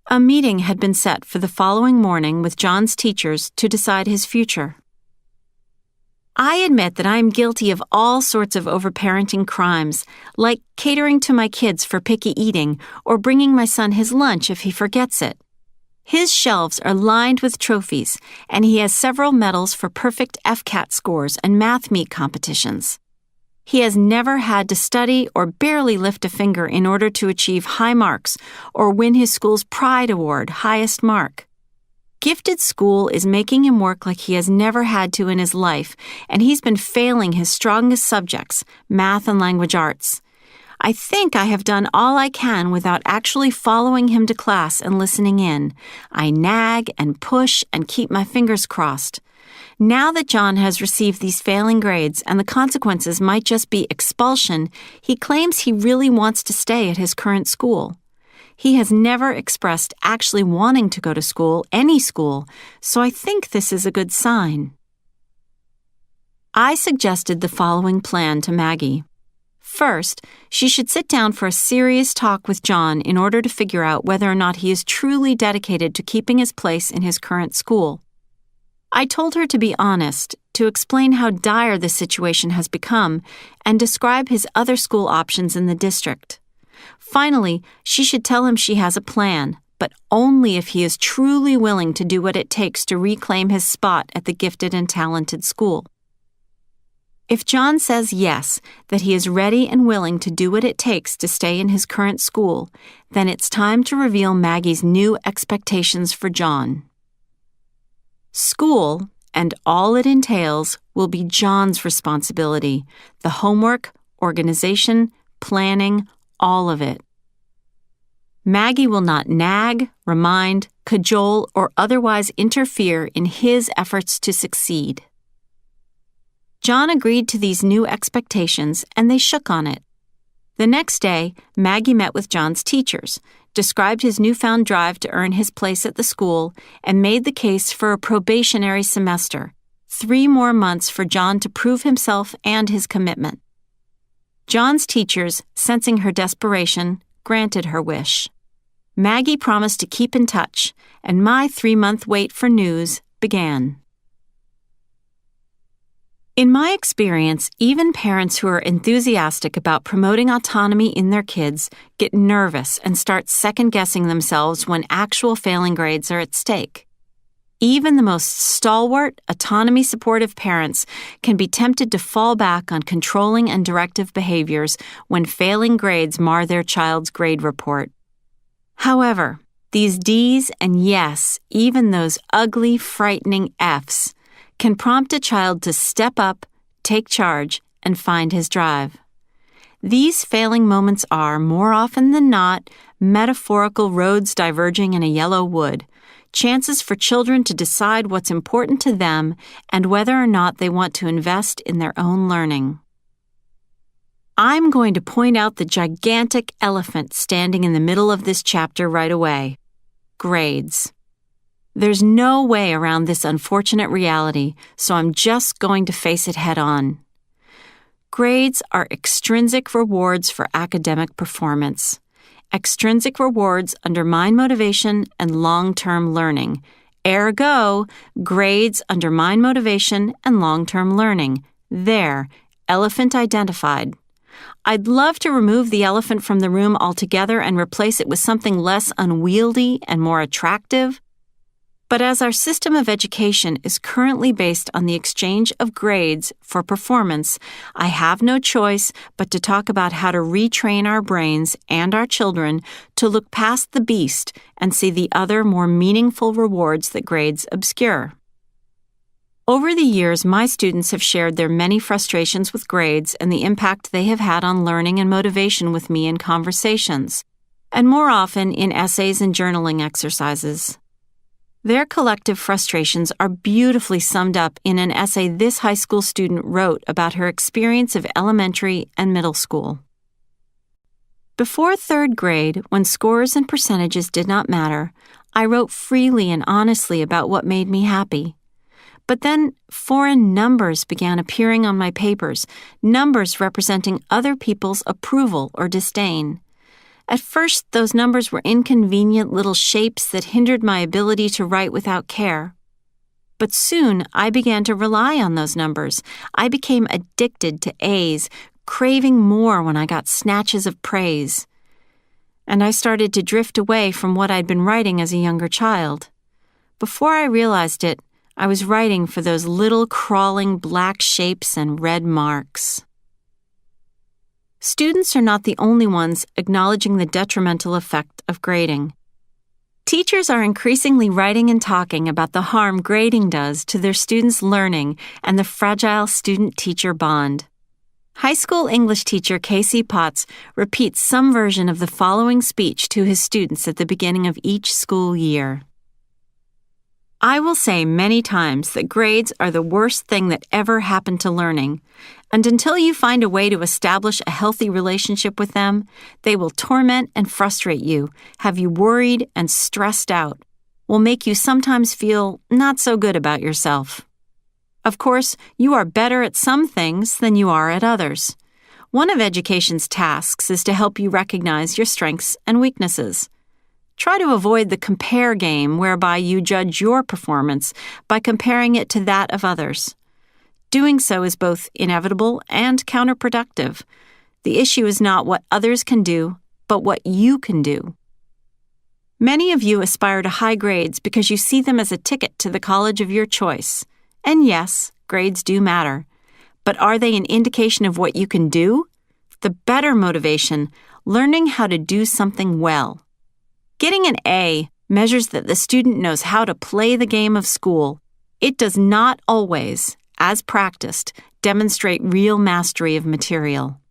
A meeting had been set for the following morning with John's teachers to decide his future. I admit that I am guilty of all sorts of overparenting crimes, like catering to my kids for picky eating or bringing my son his lunch if he forgets it. His shelves are lined with trophies, and he has several medals for perfect FCAT scores and math meet competitions. He has never had to study or barely lift a finger in order to achieve high marks or win his school's Pride Award, highest mark. Gifted school is making him work like he has never had to in his life, and he's been failing his strongest subjects, math and language arts. I think I have done all I can without actually following him to class and listening in. I nag and push and keep my fingers crossed. Now that John has received these failing grades and the consequences might just be expulsion, he claims he really wants to stay at his current school. He has never expressed actually wanting to go to school, any school, so I think this is a good sign. I suggested the following plan to Maggie. First, she should sit down for a serious talk with John in order to figure out whether or not he is truly dedicated to keeping his place in his current school. I told her to be honest, to explain how dire the situation has become, and describe his other school options in the district. Finally, she should tell him she has a plan, but only if he is truly willing to do what it takes to reclaim his spot at the gifted and talented school. If John says yes, that he is ready and willing to do what it takes to stay in his current school, then it's time to reveal Maggie's new expectations for John. School, and all it entails, will be John's responsibility, the homework, organization, planning, all of it. Maggie will not nag, remind, cajole, or otherwise interfere in his efforts to succeed. John agreed to these new expectations, and they shook on it. The next day, Maggie met with John's teachers, described his newfound drive to earn his place at the school, and made the case for a probationary semester, 3 more months for John to prove himself and his commitment. John's teachers, sensing her desperation, granted her wish. Maggie promised to keep in touch, and my 3-month wait for news began. In my experience, even parents who are enthusiastic about promoting autonomy in their kids get nervous and start second-guessing themselves when actual failing grades are at stake. Even the most stalwart, autonomy-supportive parents can be tempted to fall back on controlling and directive behaviors when failing grades mar their child's grade report. However, these D's and yes, even those ugly, frightening F's, can prompt a child to step up, take charge, and find his drive. These failing moments are, more often than not, metaphorical roads diverging in a yellow wood, chances for children to decide what's important to them and whether or not they want to invest in their own learning. I'm going to point out the gigantic elephant standing in the middle of this chapter right away: grades. There's no way around this unfortunate reality, so I'm just going to face it head on. Grades are extrinsic rewards for academic performance. Extrinsic rewards undermine motivation and long-term learning. Ergo, grades undermine motivation and long-term learning. There, Elephant identified. I'd love to remove the elephant from the room altogether and replace it with something less unwieldy and more attractive. But as our system of education is currently based on the exchange of grades for performance, I have no choice but to talk about how to retrain our brains and our children to look past the beast and see the other more meaningful rewards that grades obscure. Over the years, my students have shared their many frustrations with grades and the impact they have had on learning and motivation with me in conversations, and more often in essays and journaling exercises. Their collective frustrations are beautifully summed up in an essay this high school student wrote about her experience of elementary and middle school. Before third grade, when scores and percentages did not matter, I wrote freely and honestly about what made me happy. But then foreign numbers began appearing on my papers, numbers representing other people's approval or disdain. At first, those numbers were inconvenient little shapes that hindered my ability to write without care. But soon, I began to rely on those numbers. I became addicted to A's, craving more when I got snatches of praise. And I started to drift away from what I'd been writing as a younger child. Before I realized it, I was writing for those little crawling black shapes and red marks. Students are not the only ones acknowledging the detrimental effect of grading. Teachers are increasingly writing and talking about the harm grading does to their students' learning and the fragile student-teacher bond. High school English teacher Casey Potts repeats some version of the following speech to his students at the beginning of each school year. I will say many times that grades are the worst thing that ever happened to learning, and until you find a way to establish a healthy relationship with them, they will torment and frustrate you, have you worried and stressed out, will make you sometimes feel not so good about yourself. Of course, you are better at some things than you are at others. One of education's tasks is to help you recognize your strengths and weaknesses. Try to avoid the compare game whereby you judge your performance by comparing it to that of others. Doing so is both inevitable and counterproductive. The issue is not what others can do, but what you can do. Many of you aspire to high grades because you see them as a ticket to the college of your choice. And yes, grades do matter. But are they an indication of what you can do? The better motivation, learning how to do something well. Getting an A measures that the student knows how to play the game of school. It does not always, as practiced, demonstrate real mastery of material.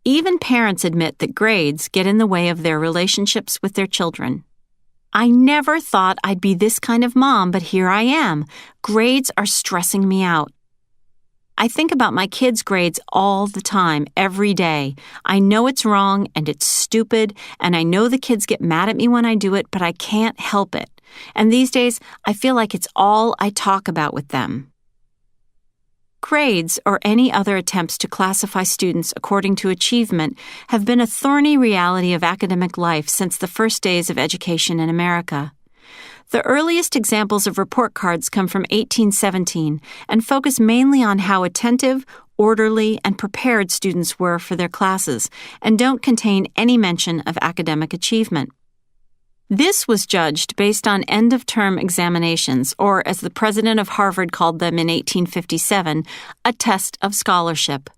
Even parents admit that grades get in the way of their relationships with their children. I never thought I'd be this kind of mom, but here I am. Grades are stressing me out. I think about my kids' grades all the time, every day. I know it's wrong and it's stupid, and I know the kids get mad at me when I do it, but I can't help it. And these days, I feel like it's all I talk about with them. Grades, or any other attempts to classify students according to achievement, have been a thorny reality of academic life since the first days of education in America. The earliest examples of report cards come from 1817 and focus mainly on how attentive, orderly, and prepared students were for their classes, and don't contain any mention of academic achievement. This was judged based on end-of-term examinations, or as the president of Harvard called them in 1857, a test of scholarship.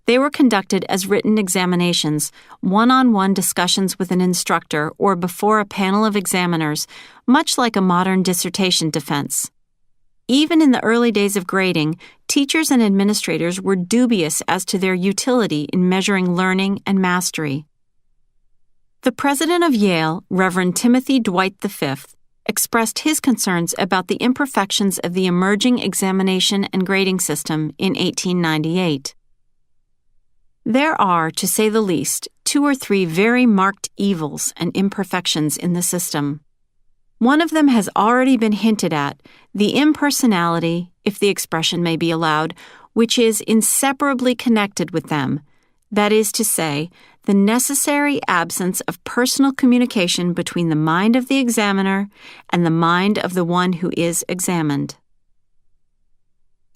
They were conducted as written examinations, one-on-one discussions with an instructor or before a panel of examiners, much like a modern dissertation defense. Even in the early days of grading, teachers and administrators were dubious as to their utility in measuring learning and mastery. The president of Yale, Reverend Timothy Dwight V, expressed his concerns about the imperfections of the emerging examination and grading system in 1898. There are, to say the least, 2 or 3 very marked evils and imperfections in the system. One of them has already been hinted at, the impersonality, if the expression may be allowed, which is inseparably connected with them, that is to say, the necessary absence of personal communication between the mind of the examiner and the mind of the one who is examined.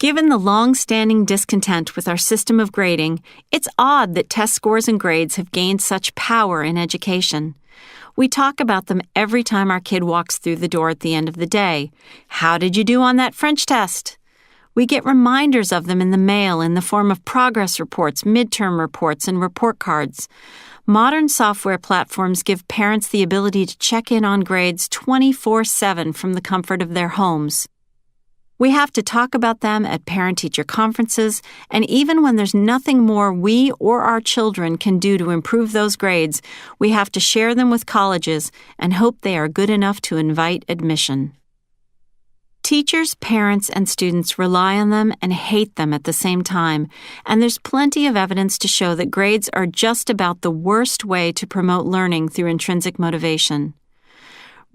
Given the long-standing discontent with our system of grading, it's odd that test scores and grades have gained such power in education. We talk about them every time our kid walks through the door at the end of the day. How did you do on that French test? We get reminders of them in the mail in the form of progress reports, midterm reports, and report cards. Modern software platforms give parents the ability to check in on grades 24/7 from the comfort of their homes. We have to talk about them at parent-teacher conferences, and even when there's nothing more we or our children can do to improve those grades, we have to share them with colleges and hope they are good enough to invite admission. Teachers, parents, and students rely on them and hate them at the same time, and there's plenty of evidence to show that grades are just about the worst way to promote learning through intrinsic motivation.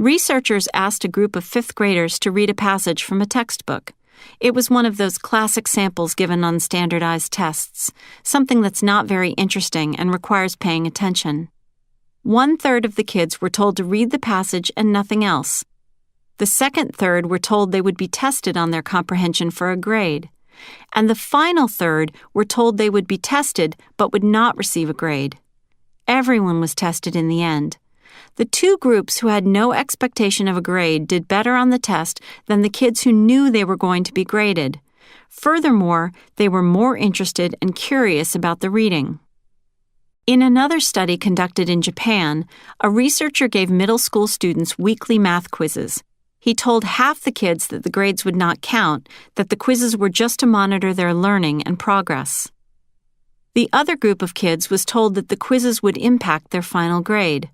Researchers asked a group of fifth graders to read a passage from a textbook. It was one of those classic samples given on standardized tests, something that's not very interesting and requires paying attention. 1/3 of the kids were told to read the passage and nothing else. The second third were told they would be tested on their comprehension for a grade. And the final third were told they would be tested but would not receive a grade. Everyone was tested in the end. The two groups who had no expectation of a grade did better on the test than the kids who knew they were going to be graded. Furthermore, they were more interested and curious about the reading. In another study conducted in Japan, a researcher gave middle school students weekly math quizzes. He told half the kids that the grades would not count, that the quizzes were just to monitor their learning and progress. The other group of kids was told that the quizzes would impact their final grade.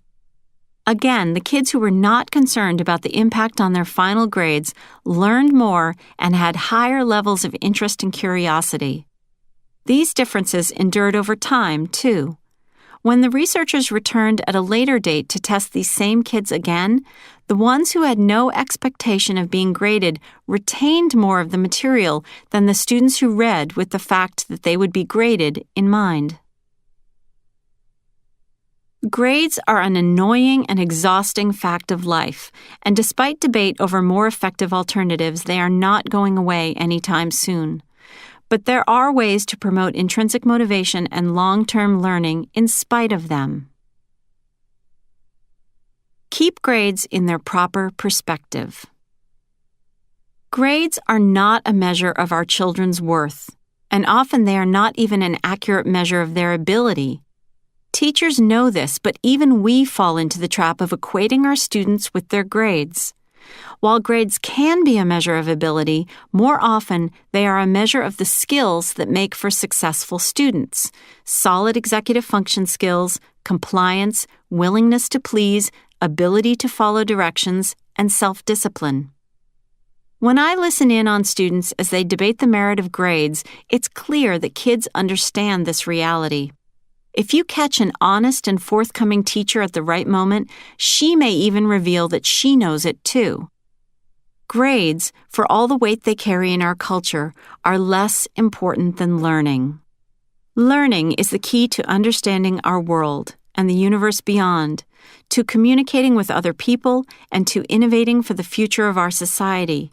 Again, the kids who were not concerned about the impact on their final grades learned more and had higher levels of interest and curiosity. These differences endured over time, too. When the researchers returned at a later date to test these same kids again, the ones who had no expectation of being graded retained more of the material than the students who read with the fact that they would be graded in mind. Grades are an annoying and exhausting fact of life, and despite debate over more effective alternatives, they are not going away anytime soon. But there are ways to promote intrinsic motivation and long-term learning in spite of them. Keep grades in their proper perspective. Grades are not a measure of our children's worth, and often they are not even an accurate measure of their ability. Teachers know this, but even we fall into the trap of equating our students with their grades. While grades can be a measure of ability, more often they are a measure of the skills that make for successful students: solid executive function skills, compliance, willingness to please, ability to follow directions, and self-discipline. When I listen in on students as they debate the merit of grades, it's clear that kids understand this reality. If you catch an honest and forthcoming teacher at the right moment, she may even reveal that she knows it too. Grades, for all the weight they carry in our culture, are less important than learning. Learning is the key to understanding our world and the universe beyond, to communicating with other people, and to innovating for the future of our society.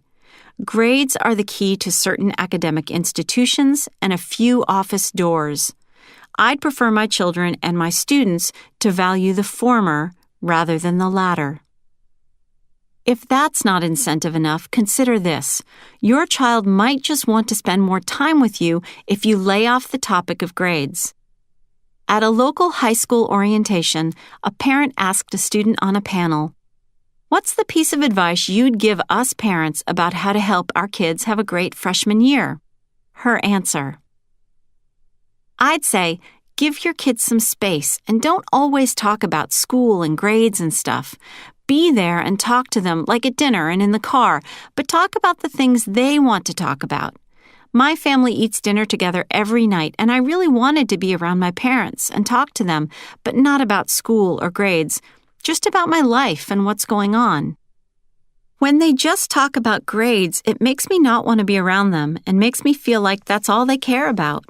Grades are the key to certain academic institutions and a few office doors. I'd prefer my children and my students to value the former rather than the latter. If that's not incentive enough, consider this. Your child might just want to spend more time with you if you lay off the topic of grades. At a local high school orientation, a parent asked a student on a panel, "What's the piece of advice you'd give us parents about how to help our kids have a great freshman year?" Her answer: "I'd say, give your kids some space and don't always talk about school and grades and stuff. Be there and talk to them like at dinner and in the car, but talk about the things they want to talk about. My family eats dinner together every night, and I really wanted to be around my parents and talk to them, but not about school or grades, just about my life and what's going on." When they just talk about grades, it makes me not want to be around them and makes me feel like that's all they care about.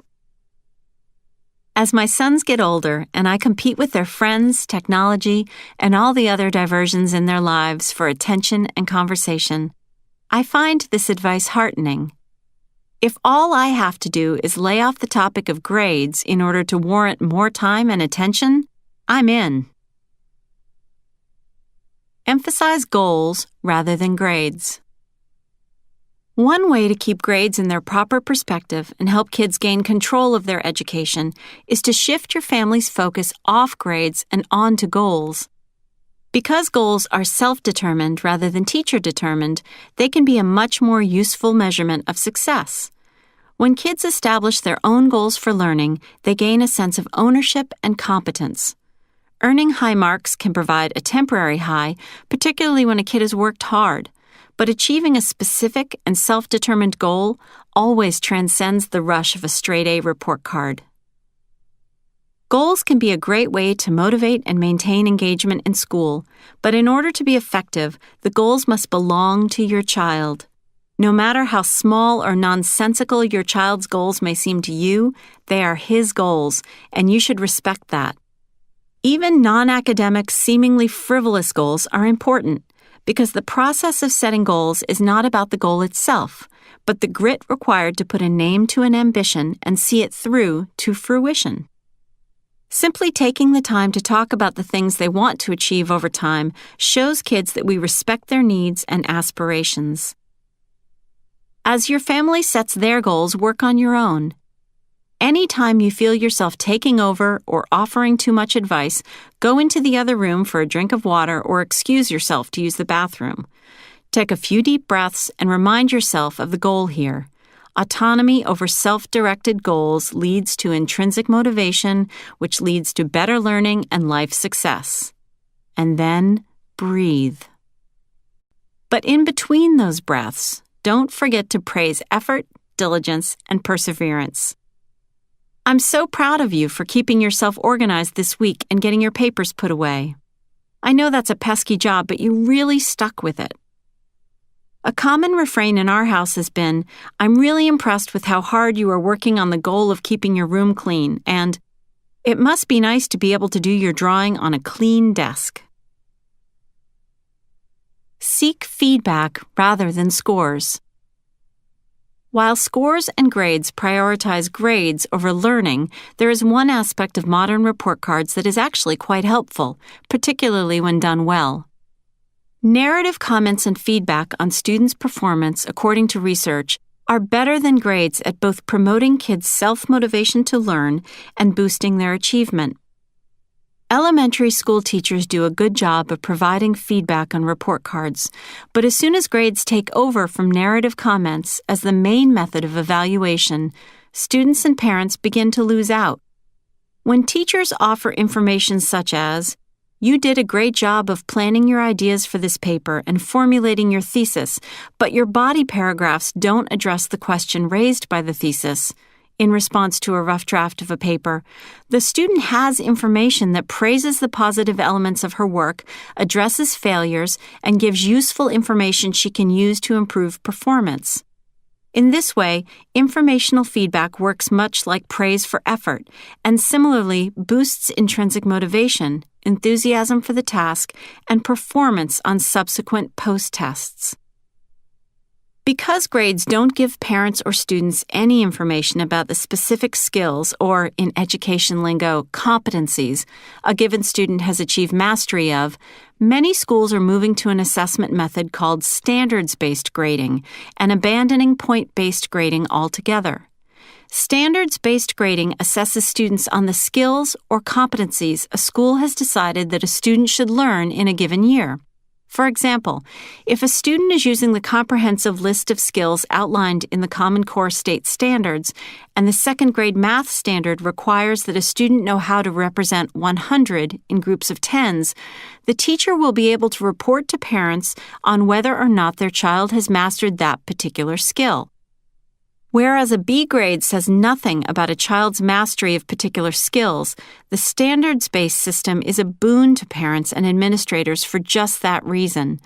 As my sons get older and I compete with their friends, technology, and all the other diversions in their lives for attention and conversation, I find this advice heartening. If all I have to do is lay off the topic of grades in order to warrant more time and attention, I'm in. Emphasize goals rather than grades. One way to keep grades in their proper perspective and help kids gain control of their education is to shift your family's focus off grades and onto goals. Because goals are self-determined rather than teacher-determined, they can be a much more useful measurement of success. When kids establish their own goals for learning, they gain a sense of ownership and competence. Earning high marks can provide a temporary high, particularly when a kid has worked hard, but achieving a specific and self-determined goal always transcends the rush of a straight-A report card. Goals can be a great way to motivate and maintain engagement in school, but in order to be effective, the goals must belong to your child. No matter how small or nonsensical your child's goals may seem to you, they are his goals, and you should respect that. Even non-academic, seemingly frivolous goals are important because the process of setting goals is not about the goal itself, but the grit required to put a name to an ambition and see it through to fruition. Simply taking the time to talk about the things they want to achieve over time shows kids that we respect their needs and aspirations. As your family sets their goals, work on your own. Anytime you feel yourself taking over or offering too much advice, go into the other room for a drink of water or excuse yourself to use the bathroom. Take a few deep breaths and remind yourself of the goal here. Autonomy over self-directed goals leads to intrinsic motivation, which leads to better learning and life success. And then breathe. But in between those breaths, don't forget to praise effort, diligence, and perseverance. I'm so proud of you for keeping yourself organized this week and getting your papers put away. I know that's a pesky job, but you really stuck with it. A common refrain in our house has been, "I'm really impressed with how hard you are working on the goal of keeping your room clean," and "It must be nice to be able to do your drawing on a clean desk." Seek feedback rather than scores. While scores and grades prioritize grades over learning, there is one aspect of modern report cards that is actually quite helpful, particularly when done well. Narrative comments and feedback on students' performance, according to research, are better than grades at both promoting kids' self-motivation to learn and boosting their achievement. Elementary school teachers do a good job of providing feedback on report cards, but as soon as grades take over from narrative comments as the main method of evaluation, students and parents begin to lose out. When teachers offer information such as, "You did a great job of planning your ideas for this paper and formulating your thesis, but your body paragraphs don't address the question raised by the thesis," in response to a rough draft of a paper, the student has information that praises the positive elements of her work, addresses failures, and gives useful information she can use to improve performance. In this way, informational feedback works much like praise for effort, and similarly boosts intrinsic motivation, enthusiasm for the task, and performance on subsequent post-tests. Because grades don't give parents or students any information about the specific skills or, in education lingo, competencies a given student has achieved mastery of, many schools are moving to an assessment method called standards-based grading and abandoning point-based grading altogether. Standards-based grading assesses students on the skills or competencies a school has decided that a student should learn in a given year. For example, if a student is using the comprehensive list of skills outlined in the Common Core State Standards, and the second grade math standard requires that a student know how to represent 100 in groups of tens, the teacher will be able to report to parents on whether or not their child has mastered that particular skill. Whereas a B grade says nothing about a child's mastery of particular skills, the standards-based system is a boon to parents and administrators for just that reason.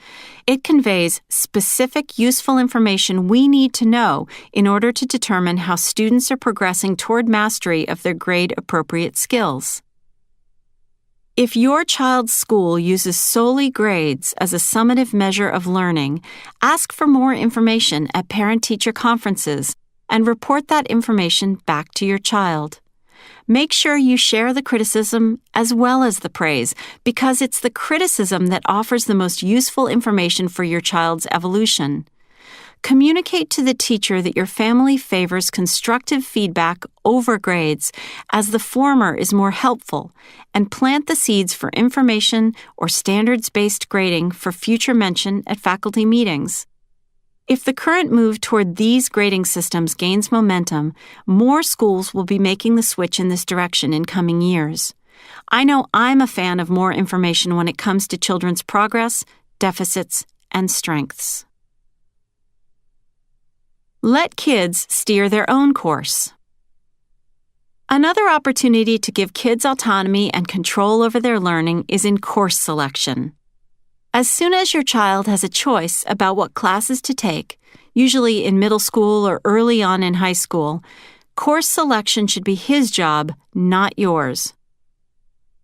It conveys specific, useful information we need to know in order to determine how students are progressing toward mastery of their grade-appropriate skills. If your child's school uses solely grades as a summative measure of learning, ask for more information at parent-teacher conferences. and report that information back to your child. Make sure you share the criticism as well as the praise, because it's the criticism that offers the most useful information for your child's evolution. Communicate to the teacher that your family favors constructive feedback over grades, as the former is more helpful, and plant the seeds for information or standards-based grading for future mention at faculty meetings. If the current move toward these grading systems gains momentum, more schools will be making the switch in this direction in coming years. I know I'm a fan of more information when it comes to children's progress, deficits, and strengths. Let kids steer their own course. Another opportunity to give kids autonomy and control over their learning is in course selection. As soon as your child has a choice about what classes to take, usually in middle school or early on in high school, course selection should be his job, not yours.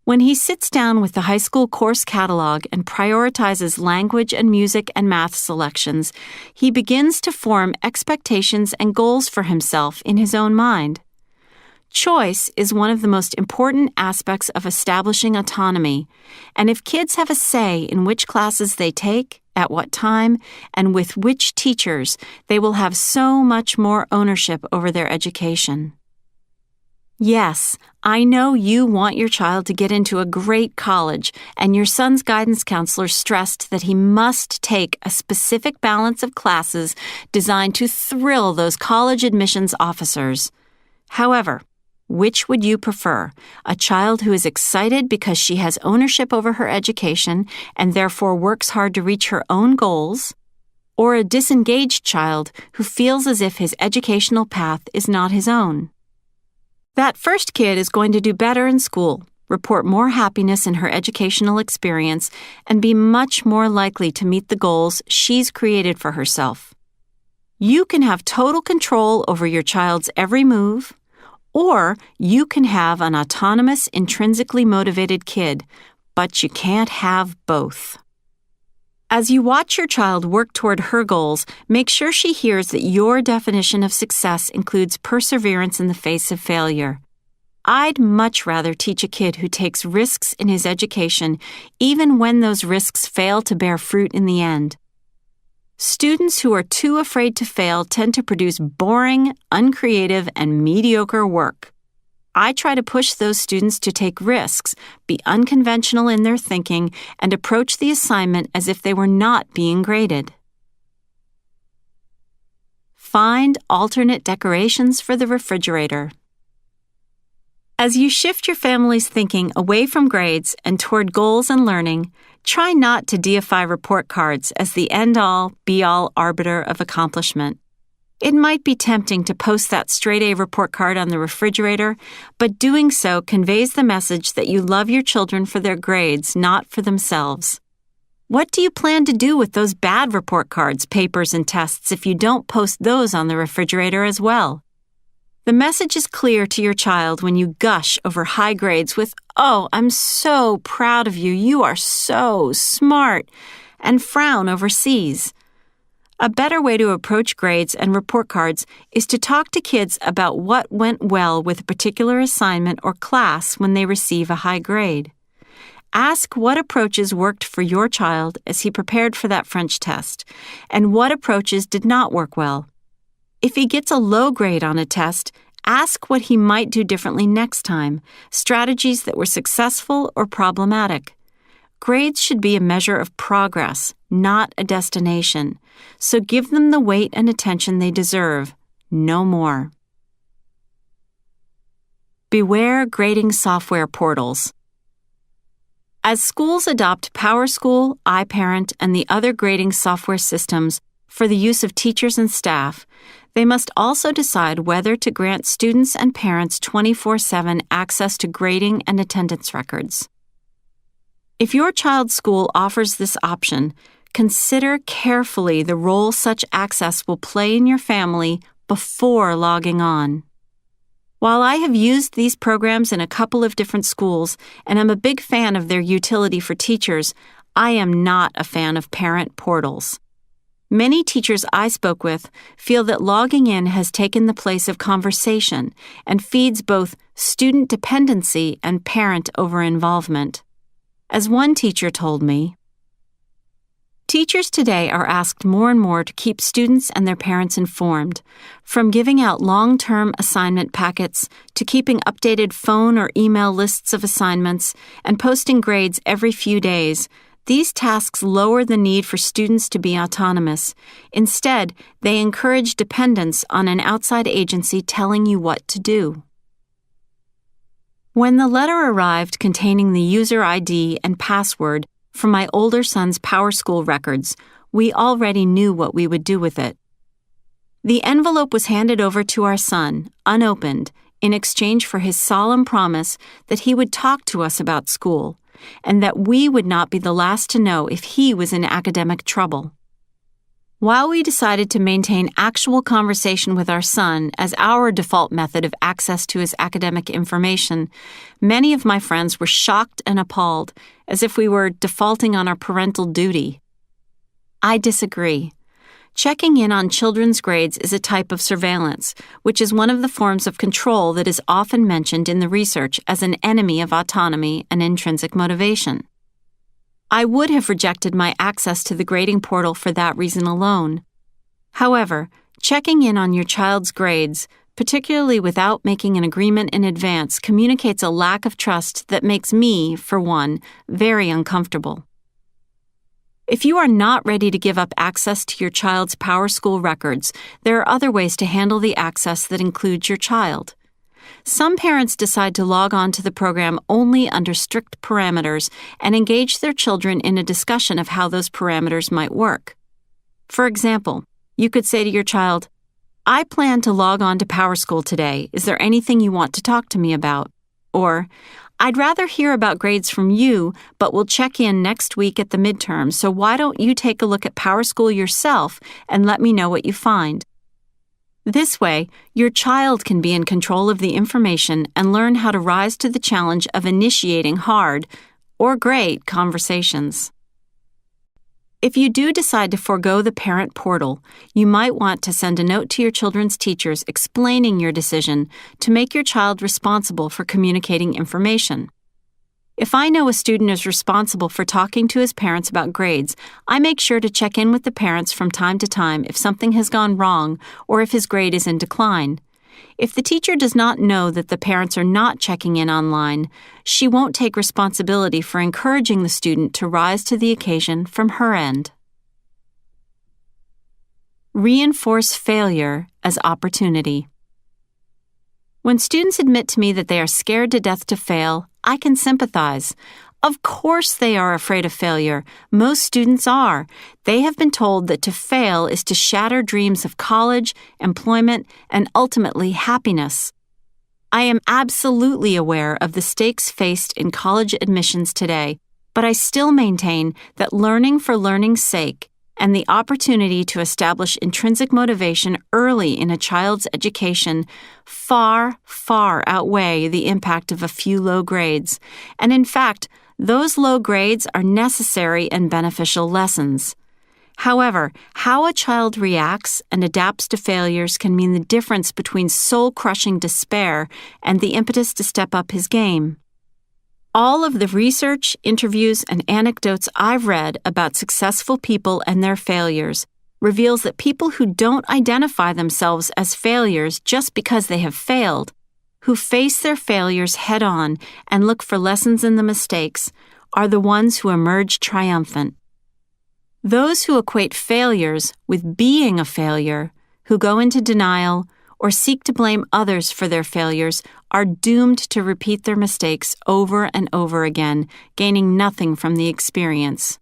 When he sits down with the high school course catalog and prioritizes language and music and math selections, he begins to form expectations and goals for himself in his own mind. Choice is one of the most important aspects of establishing autonomy, and if kids have a say in which classes they take, at what time, and with which teachers, they will have so much more ownership over their education. Yes, I know you want your child to get into a great college, and your son's guidance counselor stressed that he must take a specific balance of classes designed to thrill those college admissions officers. However, which would you prefer? A child who is excited because she has ownership over her education and therefore works hard to reach her own goals? Or a disengaged child who feels as if his educational path is not his own? That first kid is going to do better in school, report more happiness in her educational experience, and be much more likely to meet the goals she's created for herself. You can have total control over your child's every move, or you can have an autonomous, intrinsically motivated kid, but you can't have both. As you watch your child work toward her goals, make sure she hears that your definition of success includes perseverance in the face of failure. I'd much rather teach a kid who takes risks in his education, even when those risks fail to bear fruit in the end. Students who are too afraid to fail tend to produce boring, uncreative, and mediocre work. I try to push those students to take risks, be unconventional in their thinking, and approach the assignment as if they were not being graded. Find alternate decorations for the refrigerator. As you shift your family's thinking away from grades and toward goals and learning, try not to deify report cards as the end-all, be-all arbiter of accomplishment. It might be tempting to post that straight-A report card on the refrigerator, but doing so conveys the message that you love your children for their grades, not for themselves. What do you plan to do with those bad report cards, papers, and tests if you don't post those on the refrigerator as well? The message is clear to your child when you gush over high grades with, "Oh, I'm so proud of you, you are so smart," and frown over C's. A better way to approach grades and report cards is to talk to kids about what went well with a particular assignment or class when they receive a high grade. Ask what approaches worked for your child as he prepared for that French test, and what approaches did not work well. If he gets a low grade on a test, ask what he might do differently next time, strategies that were successful or problematic. Grades should be a measure of progress, not a destination, so give them the weight and attention they deserve, no more. Beware grading software portals. As schools adopt PowerSchool, iParent, and the other grading software systems for the use of teachers and staff, they must also decide whether to grant students and parents 24/7 access to grading and attendance records. If your child's school offers this option, consider carefully the role such access will play in your family before logging on. While I have used these programs in a couple of different schools and am a big fan of their utility for teachers, I am not a fan of parent portals. Many teachers I spoke with feel that logging in has taken the place of conversation and feeds both student dependency and parent over-involvement. As one teacher told me, teachers today are asked more and more to keep students and their parents informed, from giving out long-term assignment packets to keeping updated phone or email lists of assignments and posting grades every few days. These tasks lower the need for students to be autonomous. Instead, they encourage dependence on an outside agency telling you what to do. When the letter arrived containing the user ID and password from my older son's PowerSchool records, we already knew what we would do with it. The envelope was handed over to our son, unopened, in exchange for his solemn promise that he would talk to us about school, and that we would not be the last to know if he was in academic trouble. While we decided to maintain actual conversation with our son as our default method of access to his academic information, many of my friends were shocked and appalled, as if we were defaulting on our parental duty. I disagree. Checking in on children's grades is a type of surveillance, which is one of the forms of control that is often mentioned in the research as an enemy of autonomy and intrinsic motivation. I would have rejected my access to the grading portal for that reason alone. However, checking in on your child's grades, particularly without making an agreement in advance, communicates a lack of trust that makes me, for one, very uncomfortable. If you are not ready to give up access to your child's PowerSchool records, there are other ways to handle the access that includes your child. Some parents decide to log on to the program only under strict parameters and engage their children in a discussion of how those parameters might work. For example, you could say to your child, "I plan to log on to PowerSchool today. Is there anything you want to talk to me about?" Or, "I'd rather hear about grades from you, but we'll check in next week at the midterm, so why don't you take a look at PowerSchool yourself and let me know what you find?" This way, your child can be in control of the information and learn how to rise to the challenge of initiating hard, or great, conversations. If you do decide to forego the parent portal, you might want to send a note to your children's teachers explaining your decision to make your child responsible for communicating information. If I know a student is responsible for talking to his parents about grades, I make sure to check in with the parents from time to time if something has gone wrong or if his grade is in decline. If the teacher does not know that the parents are not checking in online, she won't take responsibility for encouraging the student to rise to the occasion from her end. Reinforce failure as opportunity. When students admit to me that they are scared to death to fail, I can sympathize. Of course they are afraid of failure. Most students are. They have been told that to fail is to shatter dreams of college, employment, and ultimately happiness. I am absolutely aware of the stakes faced in college admissions today, but I still maintain that learning for learning's sake and the opportunity to establish intrinsic motivation early in a child's education far, far outweigh the impact of a few low grades. And in fact, those low grades are necessary and beneficial lessons. However, how a child reacts and adapts to failures can mean the difference between soul-crushing despair and the impetus to step up his game. All of the research, interviews, and anecdotes I've read about successful people and their failures reveals that people who don't identify themselves as failures just because they have failed, who face their failures head-on and look for lessons in the mistakes, are the ones who emerge triumphant. Those who equate failures with being a failure, who go into denial, or seek to blame others for their failures are doomed to repeat their mistakes over and over again, gaining nothing from the experience.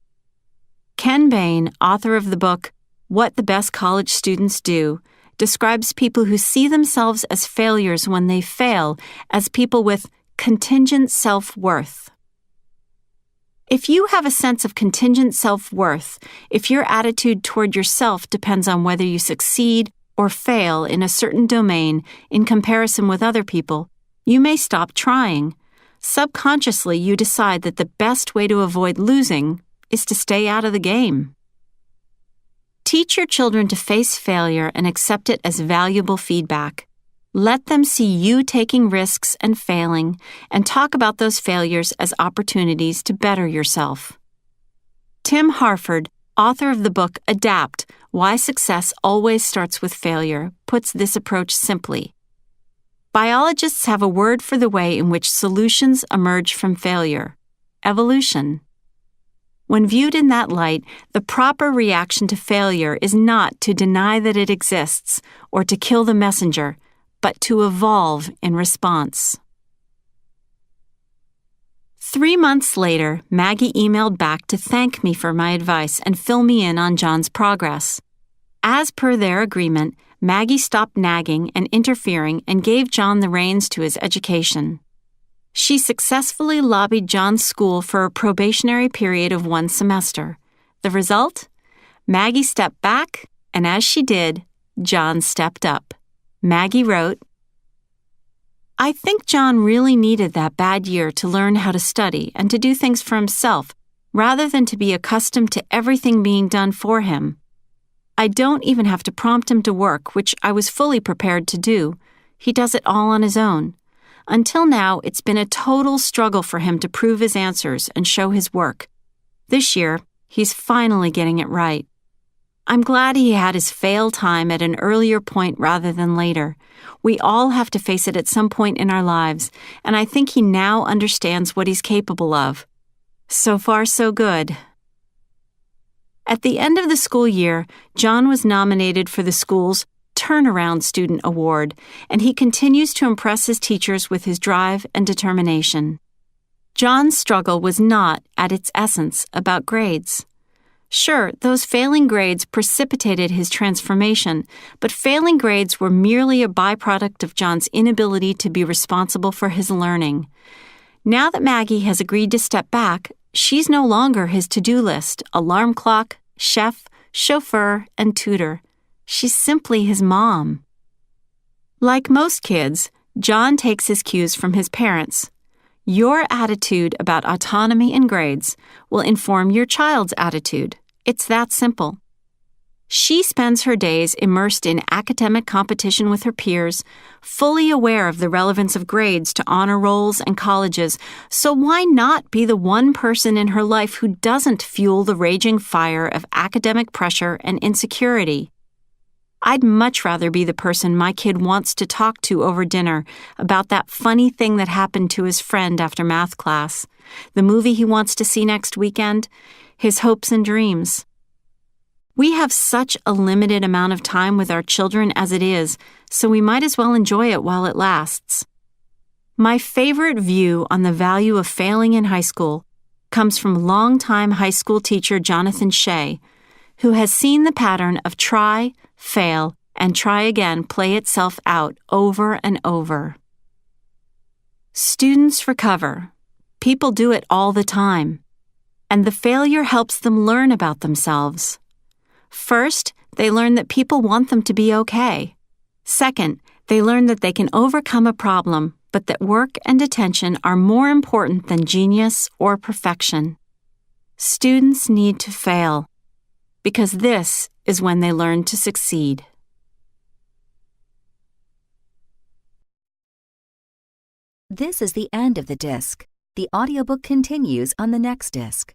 Ken Bain, author of the book What the Best College Students Do, describes people who see themselves as failures when they fail as people with contingent self-worth. If you have a sense of contingent self-worth, if your attitude toward yourself depends on whether you succeed or fail in a certain domain in comparison with other people, you may stop trying. Subconsciously, you decide that the best way to avoid losing is to stay out of the game. Teach your children to face failure and accept it as valuable feedback. Let them see you taking risks and failing, and talk about those failures as opportunities to better yourself. Tim Harford, author of the book Adapt: Why Success Always Starts with Failure, puts this approach simply. Biologists have a word for the way in which solutions emerge from failure: evolution. When viewed in that light, the proper reaction to failure is not to deny that it exists or to kill the messenger, but to evolve in response. 3 months later, Maggie emailed back to thank me for my advice and fill me in on John's progress. As per their agreement, Maggie stopped nagging and interfering and gave John the reins to his education. She successfully lobbied John's school for a probationary period of 1 semester. The result? Maggie stepped back, and as she did, John stepped up. Maggie wrote, "I think John really needed that bad year to learn how to study and to do things for himself, rather than to be accustomed to everything being done for him. I don't even have to prompt him to work, which I was fully prepared to do. He does it all on his own. Until now, it's been a total struggle for him to prove his answers and show his work. This year, he's finally getting it right. I'm glad he had his fail time at an earlier point rather than later. We all have to face it at some point in our lives, and I think he now understands what he's capable of. So far, so good." At the end of the school year, John was nominated for the school's Turnaround Student Award, and he continues to impress his teachers with his drive and determination. John's struggle was not, at its essence, about grades. Sure, those failing grades precipitated his transformation, but failing grades were merely a byproduct of John's inability to be responsible for his learning. Now that Maggie has agreed to step back, she's no longer his to-do list, alarm clock, chef, chauffeur, and tutor. She's simply his mom. Like most kids, John takes his cues from his parents. Your attitude about autonomy and grades will inform your child's attitude. It's that simple. She spends her days immersed in academic competition with her peers, fully aware of the relevance of grades to honor rolls and colleges, so why not be the one person in her life who doesn't fuel the raging fire of academic pressure and insecurity? I'd much rather be the person my kid wants to talk to over dinner about that funny thing that happened to his friend after math class, the movie he wants to see next weekend, his hopes and dreams. We have such a limited amount of time with our children as it is, so we might as well enjoy it while it lasts. My favorite view on the value of failing in high school comes from longtime high school teacher Jonathan Shea, who has seen the pattern of try, fail, and try again play itself out over and over. Students recover. People do it all the time. And the failure helps them learn about themselves. First, they learn that people want them to be okay. Second, they learn that they can overcome a problem, but that work and attention are more important than genius or perfection. Students need to fail, because this is when they learn to succeed. This is the end of the disc. The audiobook continues on the next disc.